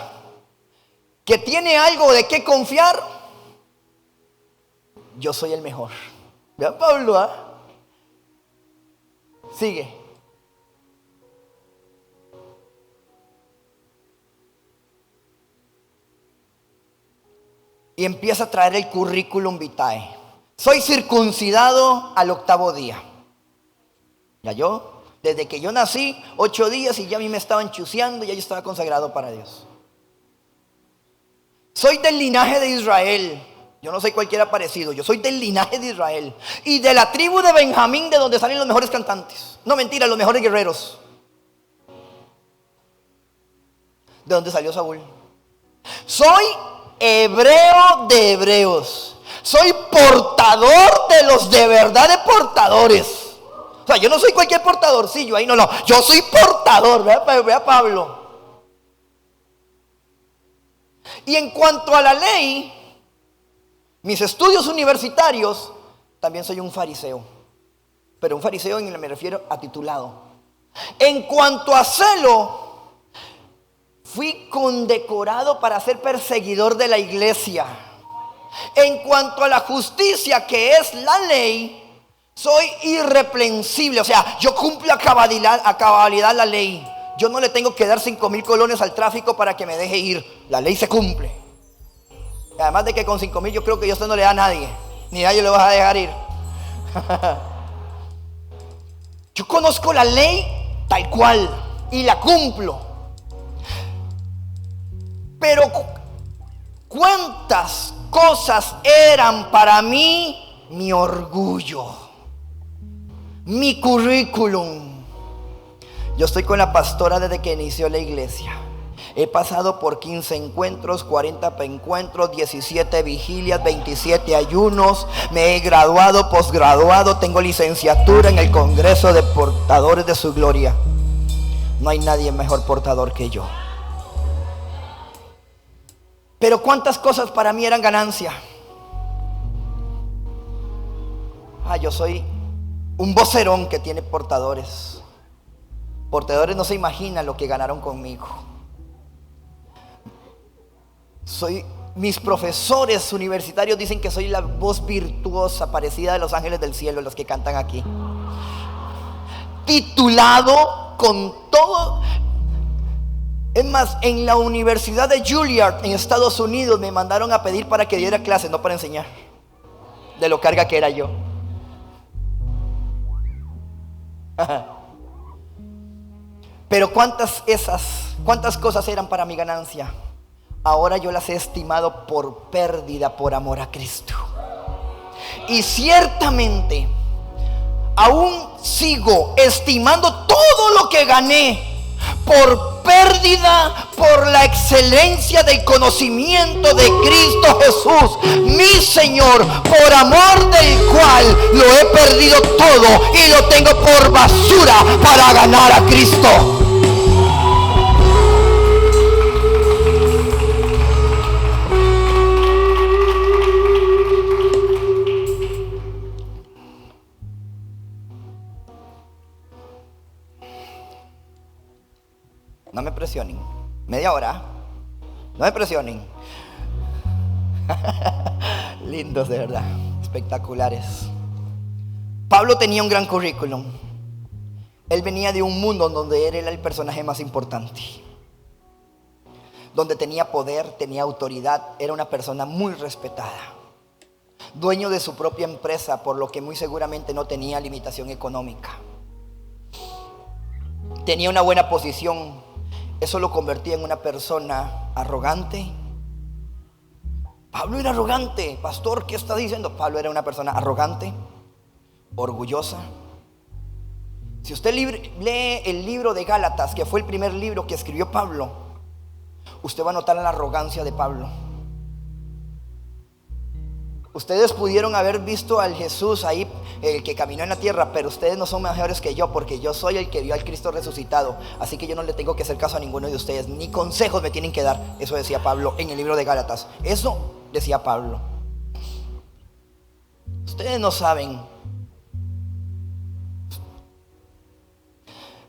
que tiene algo de qué confiar, yo soy el mejor. Vean Pablo, ¿ah? Sigue. Y empieza a traer el currículum vitae. Soy circuncidado al 8º día. Ya yo, desde que yo nací, 8 días y ya a mí me estaban chuceando, ya yo estaba consagrado para Dios. Soy del linaje de Israel. Yo no soy cualquiera parecido, yo soy del linaje de Israel. Y de la tribu de Benjamín, de donde salen los mejores cantantes. No, mentira, los mejores guerreros. De donde salió Saúl. Soy hebreo de hebreos. Soy portador de los de verdad de portadores. O sea, yo no soy cualquier portadorcillo ahí, no. Yo soy portador, vea Pablo. Y en cuanto a la ley, mis estudios universitarios, también soy un fariseo. Pero un fariseo me refiero a titulado. En cuanto a celo, fui condecorado para ser perseguidor de la iglesia. En cuanto a la justicia, que es la ley, soy irreprensible. O sea, yo cumplo a cabalidad la ley. Yo no le tengo que dar 5,000 colones al tráfico para que me deje ir. La ley se cumple. Además de que con 5,000 yo creo que usted no le da a nadie. Ni nadie le va a dejar ir. Yo conozco la ley tal cual y la cumplo. Pero ¿cuántas cosas eran para mí mi orgullo? Mi currículum. Yo estoy con la pastora desde que inició la iglesia. He pasado por 15 encuentros, 40 encuentros, 17 vigilias, 27 ayunos. Me he graduado, posgraduado, tengo licenciatura en el Congreso de Portadores de su Gloria. No hay nadie mejor portador que yo. Pero cuántas cosas para mí eran ganancia. Yo soy un vocerón que tiene portadores. Portadores no se imaginan lo que ganaron conmigo. Mis profesores universitarios dicen que soy la voz virtuosa parecida de los ángeles del cielo, los que cantan aquí. Titulado con todo. Es más, en la Universidad de Juilliard en Estados Unidos me mandaron a pedir para que diera clases, no para enseñar. De lo carga que era yo. Pero cuántas cosas eran para mi ganancia. Ahora yo las he estimado por pérdida por amor a Cristo. Y ciertamente aún sigo estimando todo lo que gané por pérdida, por la excelencia del conocimiento de Cristo Jesús, mi Señor, por amor del cual lo he perdido todo y lo tengo por basura para ganar a Cristo. No me presionen. Media hora. No me presionen. Lindos de verdad. Espectaculares. Pablo tenía un gran currículum. Él venía de un mundo donde él era el personaje más importante. Donde tenía poder, tenía autoridad. Era una persona muy respetada. Dueño de su propia empresa, por lo que muy seguramente no tenía limitación económica. Tenía una buena posición eso lo convertía en una persona arrogante. Pablo era arrogante. Pastor, ¿qué está diciendo? Pablo era una persona arrogante, orgullosa. Si usted lee el libro de Gálatas, que fue el primer libro que escribió Pablo, usted va a notar la arrogancia de Pablo. Ustedes pudieron haber visto al Jesús ahí, el que caminó en la tierra, pero ustedes no son mejores que yo, porque yo soy el que vio al Cristo resucitado. Así que yo no le tengo que hacer caso a ninguno de ustedes, ni consejos me tienen que dar. Eso decía Pablo en el libro de Gálatas. Eso decía Pablo. Ustedes no saben.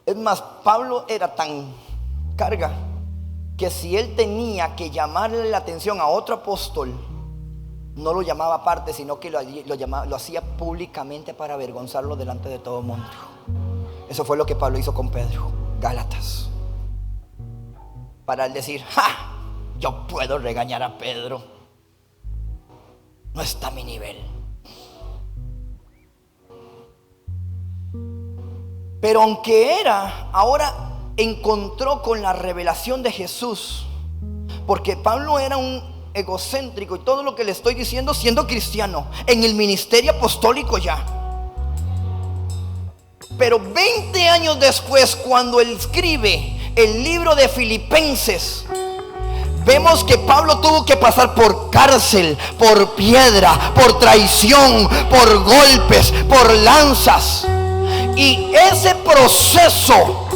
Es más, Pablo era tan carga que si él tenía que llamarle la atención a otro apóstol, no lo llamaba aparte, sino que lo hacía públicamente para avergonzarlo delante de todo el mundo. Eso fue lo que Pablo hizo con Pedro, Gálatas. Para él decir, ¡ja! Yo puedo regañar a Pedro. No está a mi nivel. Pero aunque ahora encontró con la revelación de Jesús, porque Pablo era un egocéntrico, y todo lo que le estoy diciendo siendo cristiano, en el ministerio apostólico ya. Pero 20 años después, cuando él escribe el libro de Filipenses, vemos que Pablo tuvo que pasar por cárcel, por piedra, por traición, por golpes, por lanzas. Y ese proceso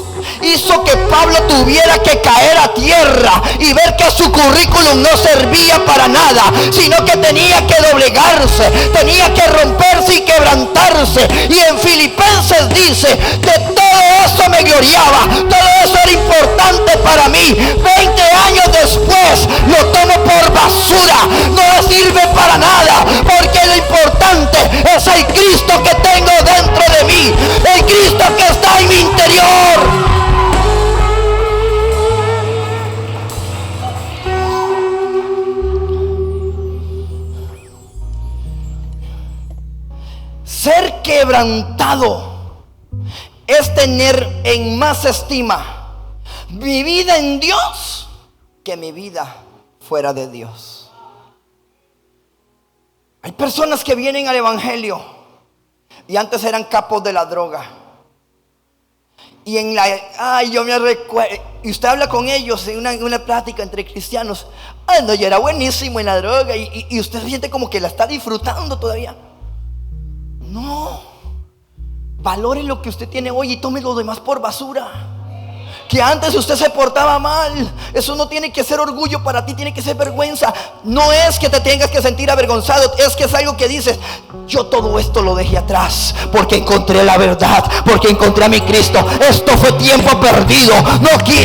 hizo que Pablo tuviera que caer a tierra y ver que su currículum no servía para nada, sino que tenía que doblegarse, tenía que romperse y quebrantarse. Y en Filipenses dice: de todo eso me gloriaba, todo eso era importante para mí. 20 años después lo tomo por basura, no sirve para nada, porque lo importante es el Cristo que tengo dentro de mí, el Cristo que está en mi interior. Ser quebrantado es tener en más estima mi vida en Dios que mi vida fuera de Dios. Hay personas que vienen al evangelio y antes eran capos de la droga. Y yo me recuerdo, y usted habla con ellos en una plática entre cristianos. No, yo era buenísimo en la droga, y usted siente como que la está disfrutando todavía. No, valore lo que usted tiene hoy y tome lo demás por basura. Que antes usted se portaba mal, eso no tiene que ser orgullo para ti, tiene que ser vergüenza. No es que te tengas que sentir avergonzado, es que es algo que dices: yo todo esto lo dejé atrás porque encontré la verdad, porque encontré a mi Cristo. Esto fue tiempo perdido.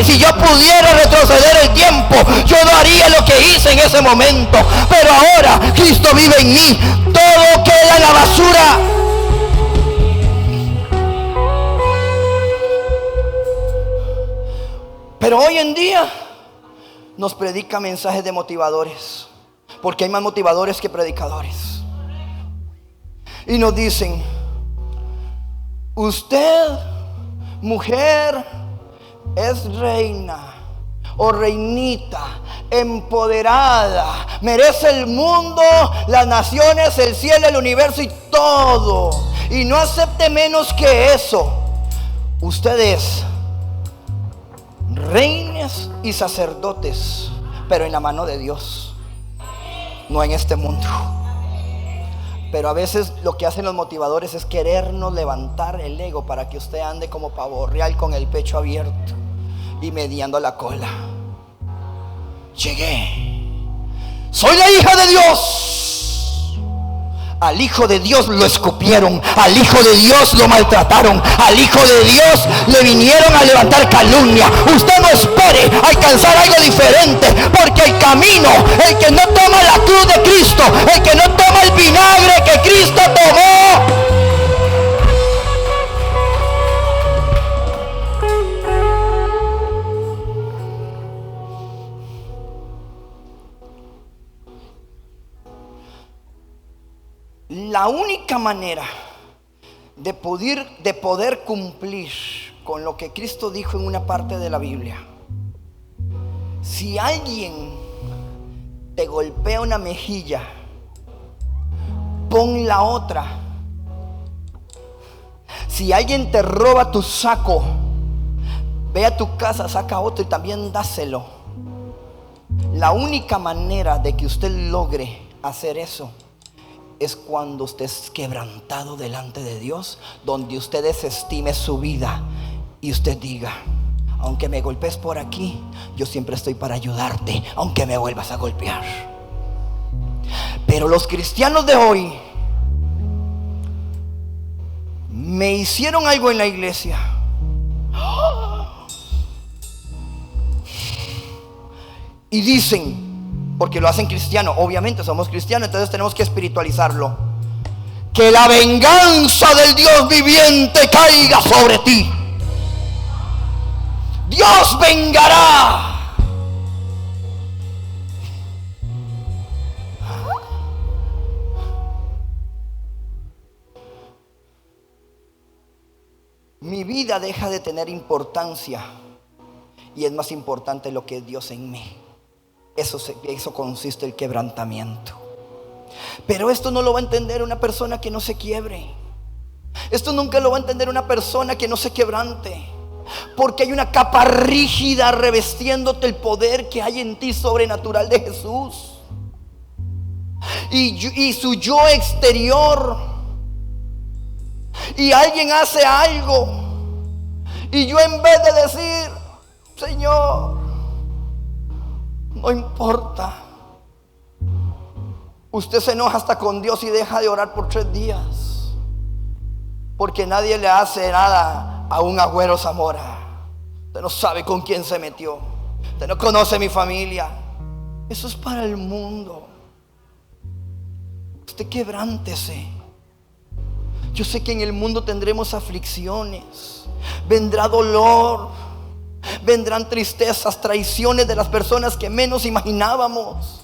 Si yo pudiera retroceder el tiempo, yo no haría lo que hice en ese momento. Pero ahora Cristo vive en mí, todo queda en la basura. Pero hoy en día nos predica mensajes de motivadores, porque hay más motivadores que predicadores. Y nos dicen: usted, mujer, es reina o reinita, empoderada, merece el mundo, las naciones, el cielo, el universo y todo. Y no acepte menos que eso. Usted es reyes y sacerdotes, pero en la mano de Dios, no en este mundo. Pero a veces lo que hacen los motivadores es querernos levantar el ego para que usted ande como pavo real con el pecho abierto y mediando la cola. Llegué, soy la hija de Dios. Al Hijo de Dios lo escupieron, al Hijo de Dios lo maltrataron, al Hijo de Dios le vinieron a levantar calumnia. Usted no espere alcanzar algo diferente, porque el camino, el que no toma la cruz de Cristo, el que no toma el vinagre que Cristo tomó, la única manera de poder cumplir con lo que Cristo dijo en una parte de la Biblia Si alguien te golpea una mejilla, pon la otra. Si alguien te roba tu saco, ve a tu casa, saca otro y también dáselo. La única manera de que usted logre hacer eso es cuando usted es quebrantado delante de Dios, donde usted desestime su vida y usted diga: aunque me golpees por aquí, yo siempre estoy para ayudarte, aunque me vuelvas a golpear. Pero los cristianos de hoy me hicieron algo en la iglesia. Y dicen, porque lo hacen cristiano, obviamente somos cristianos, entonces tenemos que espiritualizarlo: que la venganza del Dios viviente caiga sobre ti. Dios vengará. Mi vida deja de tener importancia y es más importante lo que es Dios en mí. Eso consiste el quebrantamiento. Pero esto no lo va a entender una persona que no se quiebre. Esto nunca lo va a entender una persona que no se quebrante, porque hay una capa rígida revestiéndote el poder que hay en ti sobrenatural de Jesús. Y su yo exterior. Y alguien hace algo, y yo, en vez de decir: Señor, no importa, usted se enoja hasta con Dios y deja de orar por 3 días, porque nadie le hace nada a un Agüero Zamora. Usted no sabe con quién se metió, usted no conoce mi familia. Eso es para el mundo. Usted quebrántese. Yo sé que en el mundo tendremos aflicciones, vendrá dolor, vendrán tristezas, traiciones de las personas que menos imaginábamos.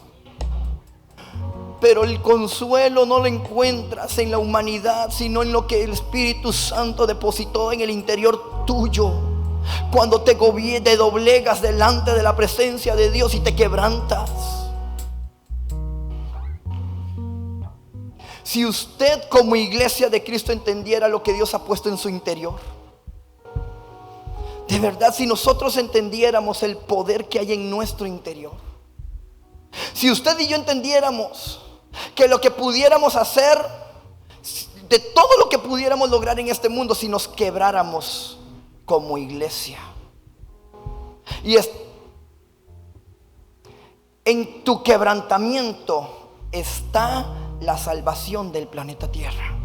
Pero el consuelo no lo encuentras en la humanidad, sino en lo que el Espíritu Santo depositó en el interior tuyo. Cuando te doblegas delante de la presencia de Dios y te quebrantas. Si usted, como iglesia de Cristo, entendiera lo que Dios ha puesto en su interior, de verdad, si nosotros entendiéramos el poder que hay en nuestro interior, si usted y yo entendiéramos que lo que pudiéramos hacer, de todo lo que pudiéramos lograr en este mundo, si nos quebráramos como iglesia. Y en tu quebrantamiento está la salvación del planeta Tierra.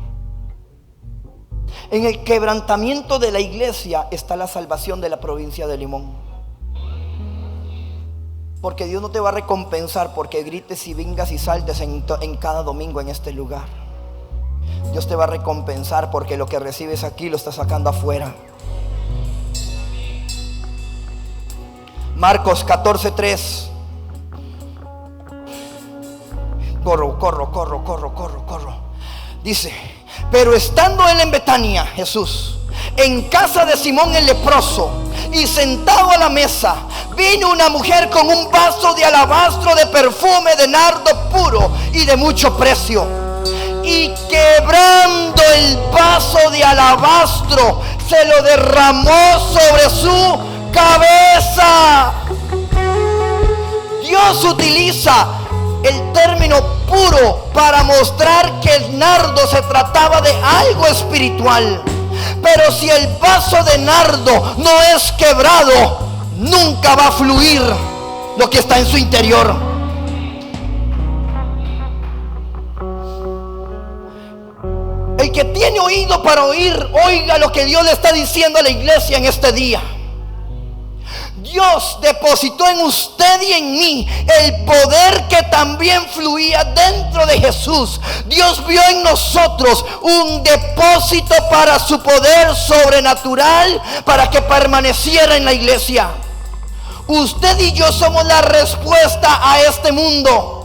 En el quebrantamiento de la iglesia está la salvación de la provincia de Limón. Porque Dios no te va a recompensar porque grites y vengas y saltes en cada domingo en este lugar. Dios te va a recompensar porque lo que recibes aquí lo estás sacando afuera. Marcos 14:3. Corro. Dice: pero estando él en Betania, Jesús, en casa de Simón el leproso, y sentado a la mesa, vino una mujer con un vaso de alabastro de perfume de nardo puro y de mucho precio, y quebrando el vaso de alabastro, se lo derramó sobre su cabeza. Dios utiliza el término puro para mostrar que el nardo se trataba de algo espiritual. Pero si el vaso de nardo no es quebrado, nunca va a fluir lo que está en su interior. El que tiene oído para oír, oiga lo que Dios le está diciendo a la iglesia en este día. Dios depositó en usted y en mí el poder que también fluía dentro de Jesús. Dios vio en nosotros un depósito para su poder sobrenatural, para que permaneciera en la iglesia. Usted y yo somos la respuesta a este mundo.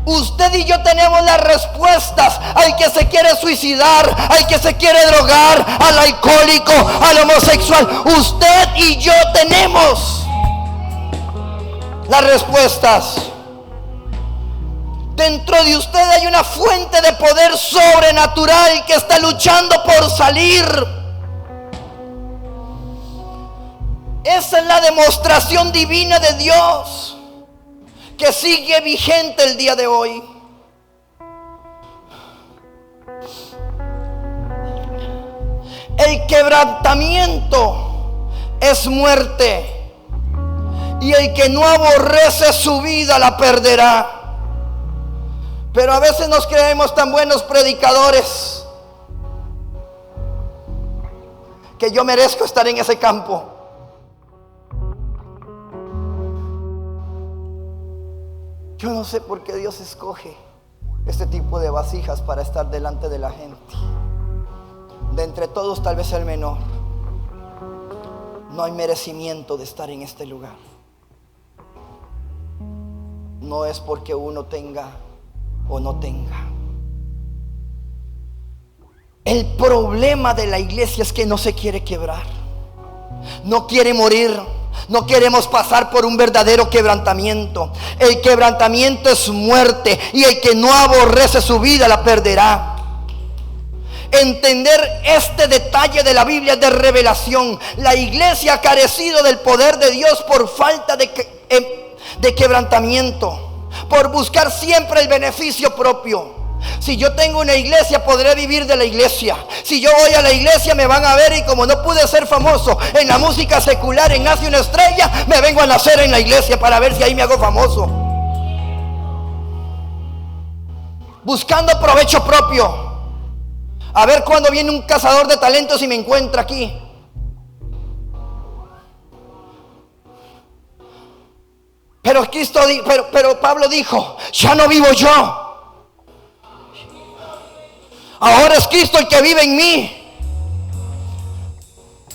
Usted y yo tenemos las respuestas al que se quiere suicidar, al que se quiere drogar, al alcohólico, al homosexual. Usted y yo tenemos. las respuestas. Dentro de usted hay una fuente de poder sobrenatural que está luchando por salir. Esa es la demostración divina de Dios que sigue vigente el día de hoy. El quebrantamiento es muerte, y el que no aborrece su vida la perderá. Pero a veces nos creemos tan buenos predicadores que yo merezco estar en ese campo. Yo no sé por qué Dios escoge este tipo de vasijas para estar delante de la gente. De entre todos, tal vez el menor. No hay merecimiento de estar en este lugar. No es porque uno tenga o no tenga. El problema de la iglesia es que no se quiere quebrar, no quiere morir. No queremos pasar por un verdadero quebrantamiento. El quebrantamiento es muerte, y el que no aborrece su vida la perderá. Entender este detalle de la Biblia de revelación. La iglesia ha carecido del poder de Dios por falta de quebrantamiento, por buscar siempre el beneficio propio. Si yo tengo una iglesia, podré vivir de la iglesia. Si yo voy a la iglesia, me van a ver, y como no pude ser famoso en la música secular, en Nace una Estrella, me vengo a nacer en la iglesia para ver si ahí me hago famoso. Buscando provecho propio. A ver cuándo viene un cazador de talentos y me encuentra aquí. Pero Pablo dijo: ya no vivo yo, ahora es Cristo el que vive en mí.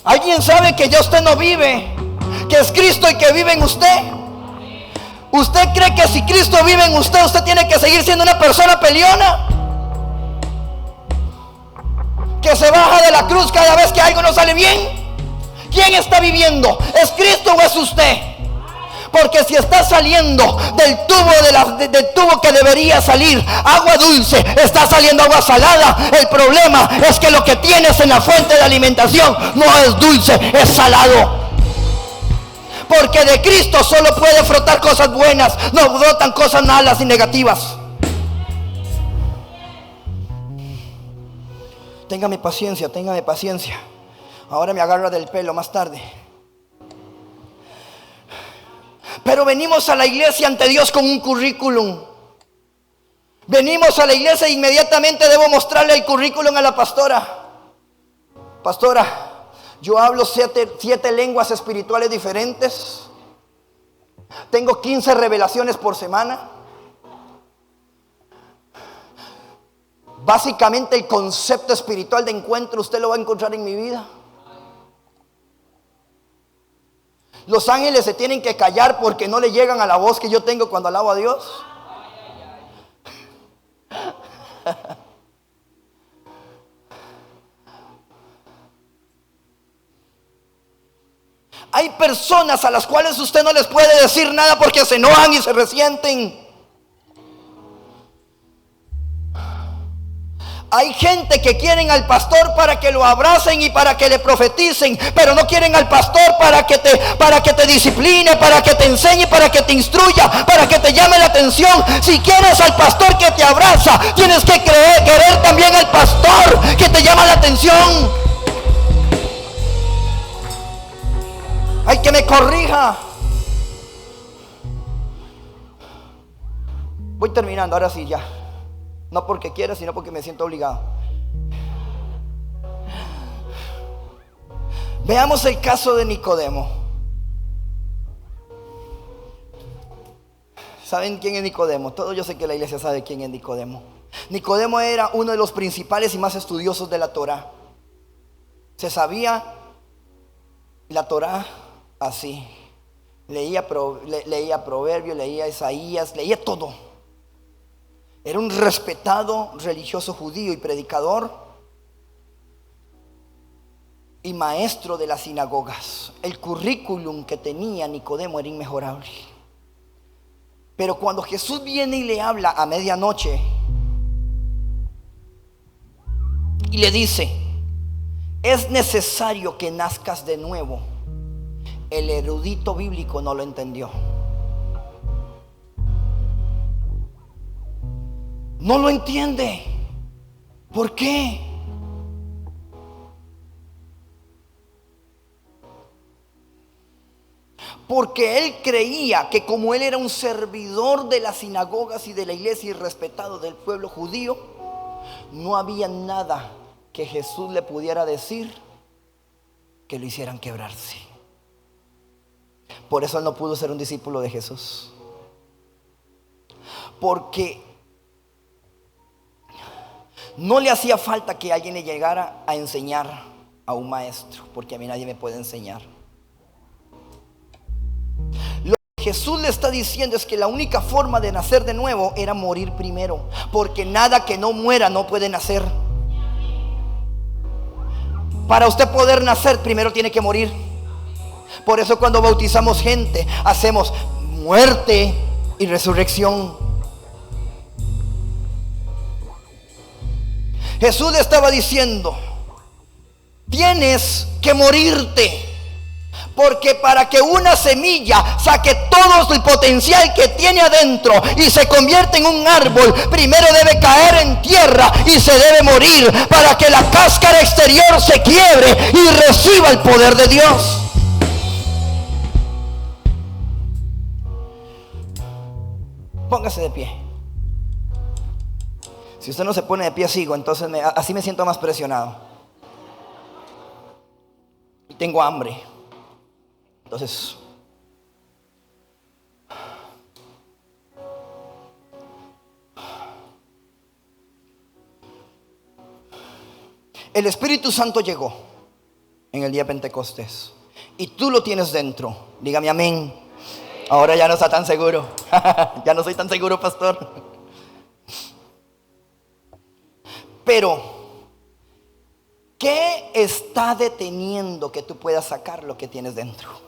¿Alguien sabe que ya usted no vive, que es Cristo el que vive en usted? ¿Usted cree que si Cristo vive en usted, usted tiene que seguir siendo una persona peleona, que se baja de la cruz cada vez que algo no sale bien? ¿Quién está viviendo? ¿Es Cristo o es usted? Porque si está saliendo del tubo que debería salir agua dulce, está saliendo agua salada. El problema es que lo que tienes en la fuente de alimentación no es dulce, es salado. Porque de Cristo solo puede brotar cosas buenas, no brotan cosas malas y negativas. Téngame paciencia. Ahora me agarra del pelo más tarde. Pero venimos a la iglesia ante Dios con un currículum. Venimos a la iglesia e inmediatamente debo mostrarle el currículum a la pastora. Pastora, yo hablo 7 lenguas espirituales diferentes. Tengo 15 revelaciones por semana. Básicamente el concepto espiritual de encuentro usted lo va a encontrar en mi vida. Los ángeles se tienen que callar porque no le llegan a la voz que yo tengo cuando alabo a Dios. Hay personas a las cuales usted no les puede decir nada porque se enojan y se resienten. Hay gente que quieren al pastor para que lo abracen y para que le profeticen, pero no quieren al pastor para que te discipline, para que te enseñe, para que te instruya, para que te llame la atención. Si quieres al pastor que te abraza, tienes que querer también al pastor que te llama la atención. Hay que me corrija. Voy terminando, ahora sí ya. No porque quiera, sino porque me siento obligado. Veamos el caso de Nicodemo. ¿Saben quién es Nicodemo? Todo yo sé que la iglesia sabe quién es Nicodemo. Nicodemo era uno de los principales y más estudiosos de la Torá. Se sabía la Torá así. Leía Proverbios, leía Isaías, leía todo. Era un respetado religioso judío y predicador y maestro de las sinagogas. El currículum que tenía Nicodemo era inmejorable. Pero cuando Jesús viene y le habla a medianoche y le dice: es necesario que nazcas de nuevo, el erudito bíblico no lo entendió. No lo entiende. ¿Por qué? Porque él creía que como él era un servidor de las sinagogas y de la iglesia y respetado del pueblo judío, no había nada que Jesús le pudiera decir que lo hicieran quebrarse. Por eso él no pudo ser un discípulo de Jesús. Porque no le hacía falta que alguien le llegara a enseñar a un maestro, porque a mí nadie me puede enseñar. Lo que Jesús le está diciendo es que la única forma de nacer de nuevo era morir primero, porque nada que no muera no puede nacer. Para usted poder nacer, primero tiene que morir. Por eso cuando bautizamos gente, hacemos muerte y resurrección. Jesús le estaba diciendo: tienes que morirte. Porque para que una semilla saque todo el potencial que tiene adentro y se convierta en un árbol, primero debe caer en tierra y se debe morir, para que la cáscara exterior se quiebre y reciba el poder de Dios. Póngase de pie. Si usted no se pone de pie, sigo, entonces así me siento más presionado. Y tengo hambre. Entonces, el Espíritu Santo llegó en el día de Pentecostés y tú lo tienes dentro. Dígame amén. Ahora ya no está tan seguro. Ya no soy tan seguro, pastor. Pero ¿qué está deteniendo que tú puedas sacar lo que tienes dentro?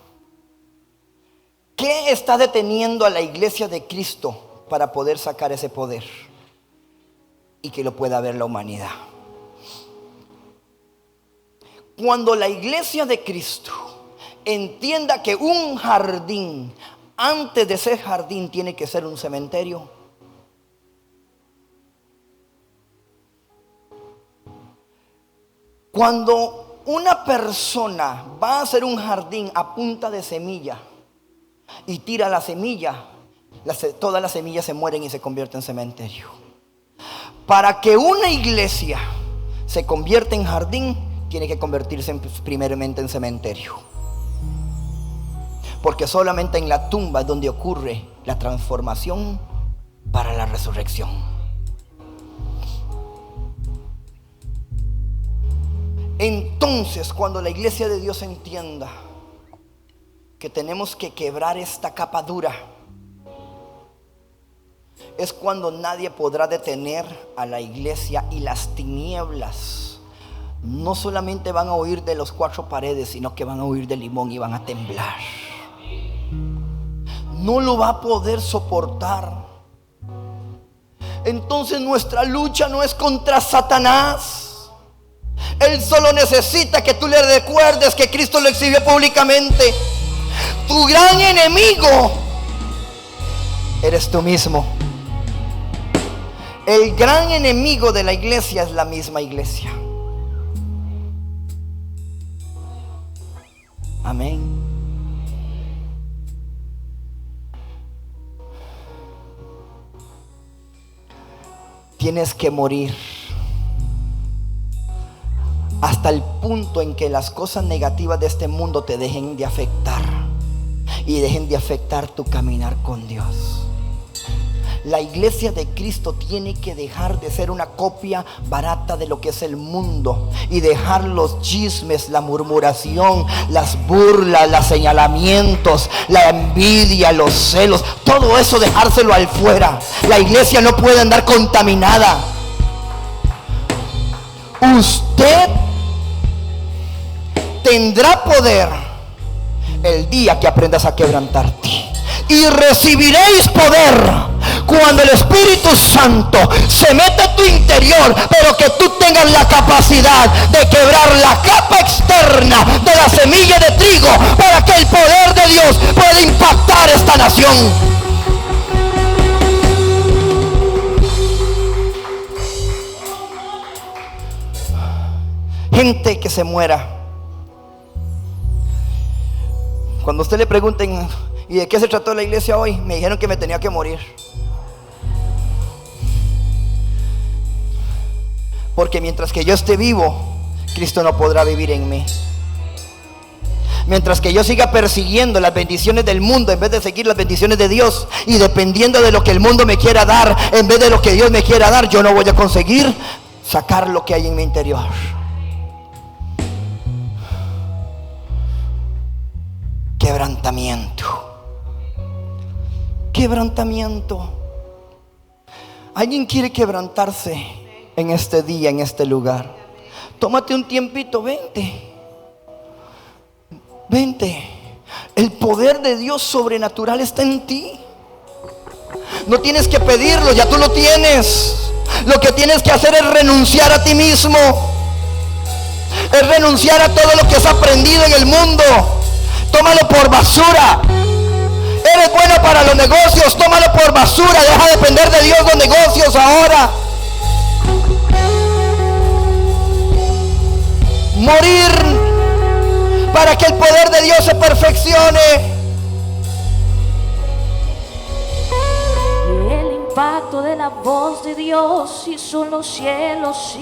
¿Qué está deteniendo a la iglesia de Cristo para poder sacar ese poder y que lo pueda ver la humanidad? Cuando la iglesia de Cristo entienda que un jardín, antes de ser jardín, tiene que ser un cementerio. Cuando una persona va a hacer un jardín a punta de semilla y tira la semilla, todas las semillas se mueren y se convierten en cementerio. Para que una iglesia se convierta en jardín, tiene que convertirse primeramente en cementerio. Porque solamente en la tumba es donde ocurre la transformación para la resurrección. Entonces, cuando la iglesia de Dios entienda que tenemos que quebrar esta capa dura, es cuando nadie podrá detener a la iglesia, y las tinieblas no solamente van a huir de los cuatro paredes, sino que van a huir del limón y van a temblar. No lo va a poder soportar. Entonces nuestra lucha no es contra Satanás. Él solo necesita que tú le recuerdes que Cristo lo exhibió públicamente. Tu gran enemigo eres tú mismo. El gran enemigo de la iglesia es la misma iglesia. Amén. Tienes que morir hasta el punto en que las cosas negativas de este mundo te dejen de afectar y dejen de afectar tu caminar con Dios. La iglesia de Cristo tiene que dejar de ser una copia barata de lo que es el mundo y dejar los chismes, la murmuración, las burlas, los señalamientos, la envidia, los celos, todo eso dejárselo al fuera. La iglesia no puede andar contaminada. Usted tendrá poder el día que aprendas a quebrantarte y recibiréis poder cuando el Espíritu Santo se mete en tu interior, pero que tú tengas la capacidad de quebrar la capa externa de la semilla de trigo para que el poder de Dios pueda impactar esta nación. Gente que se muera. Cuando usted le pregunten, ¿y de qué se trató la iglesia hoy? Me dijeron que me tenía que morir. Porque mientras que yo esté vivo, Cristo no podrá vivir en mí. Mientras que yo siga persiguiendo las bendiciones del mundo en vez de seguir las bendiciones de Dios, y dependiendo de lo que el mundo me quiera dar en vez de lo que Dios me quiera dar, yo no voy a conseguir sacar lo que hay en mi interior. Quebrantamiento. Quebrantamiento. ¿Alguien quiere quebrantarse en este día, en este lugar? Tómate un tiempito, vente. El poder de Dios sobrenatural está en ti. No tienes que pedirlo, ya tú lo tienes. Lo que tienes que hacer es renunciar a ti mismo. Es renunciar a todo lo que has aprendido en el mundo. Tómalo por basura. Eres bueno para los negocios, tómalo por basura. Deja de depender de Dios los negocios ahora. Morir para que el poder de Dios se perfeccione. El impacto de la voz de Dios hizo los cielos.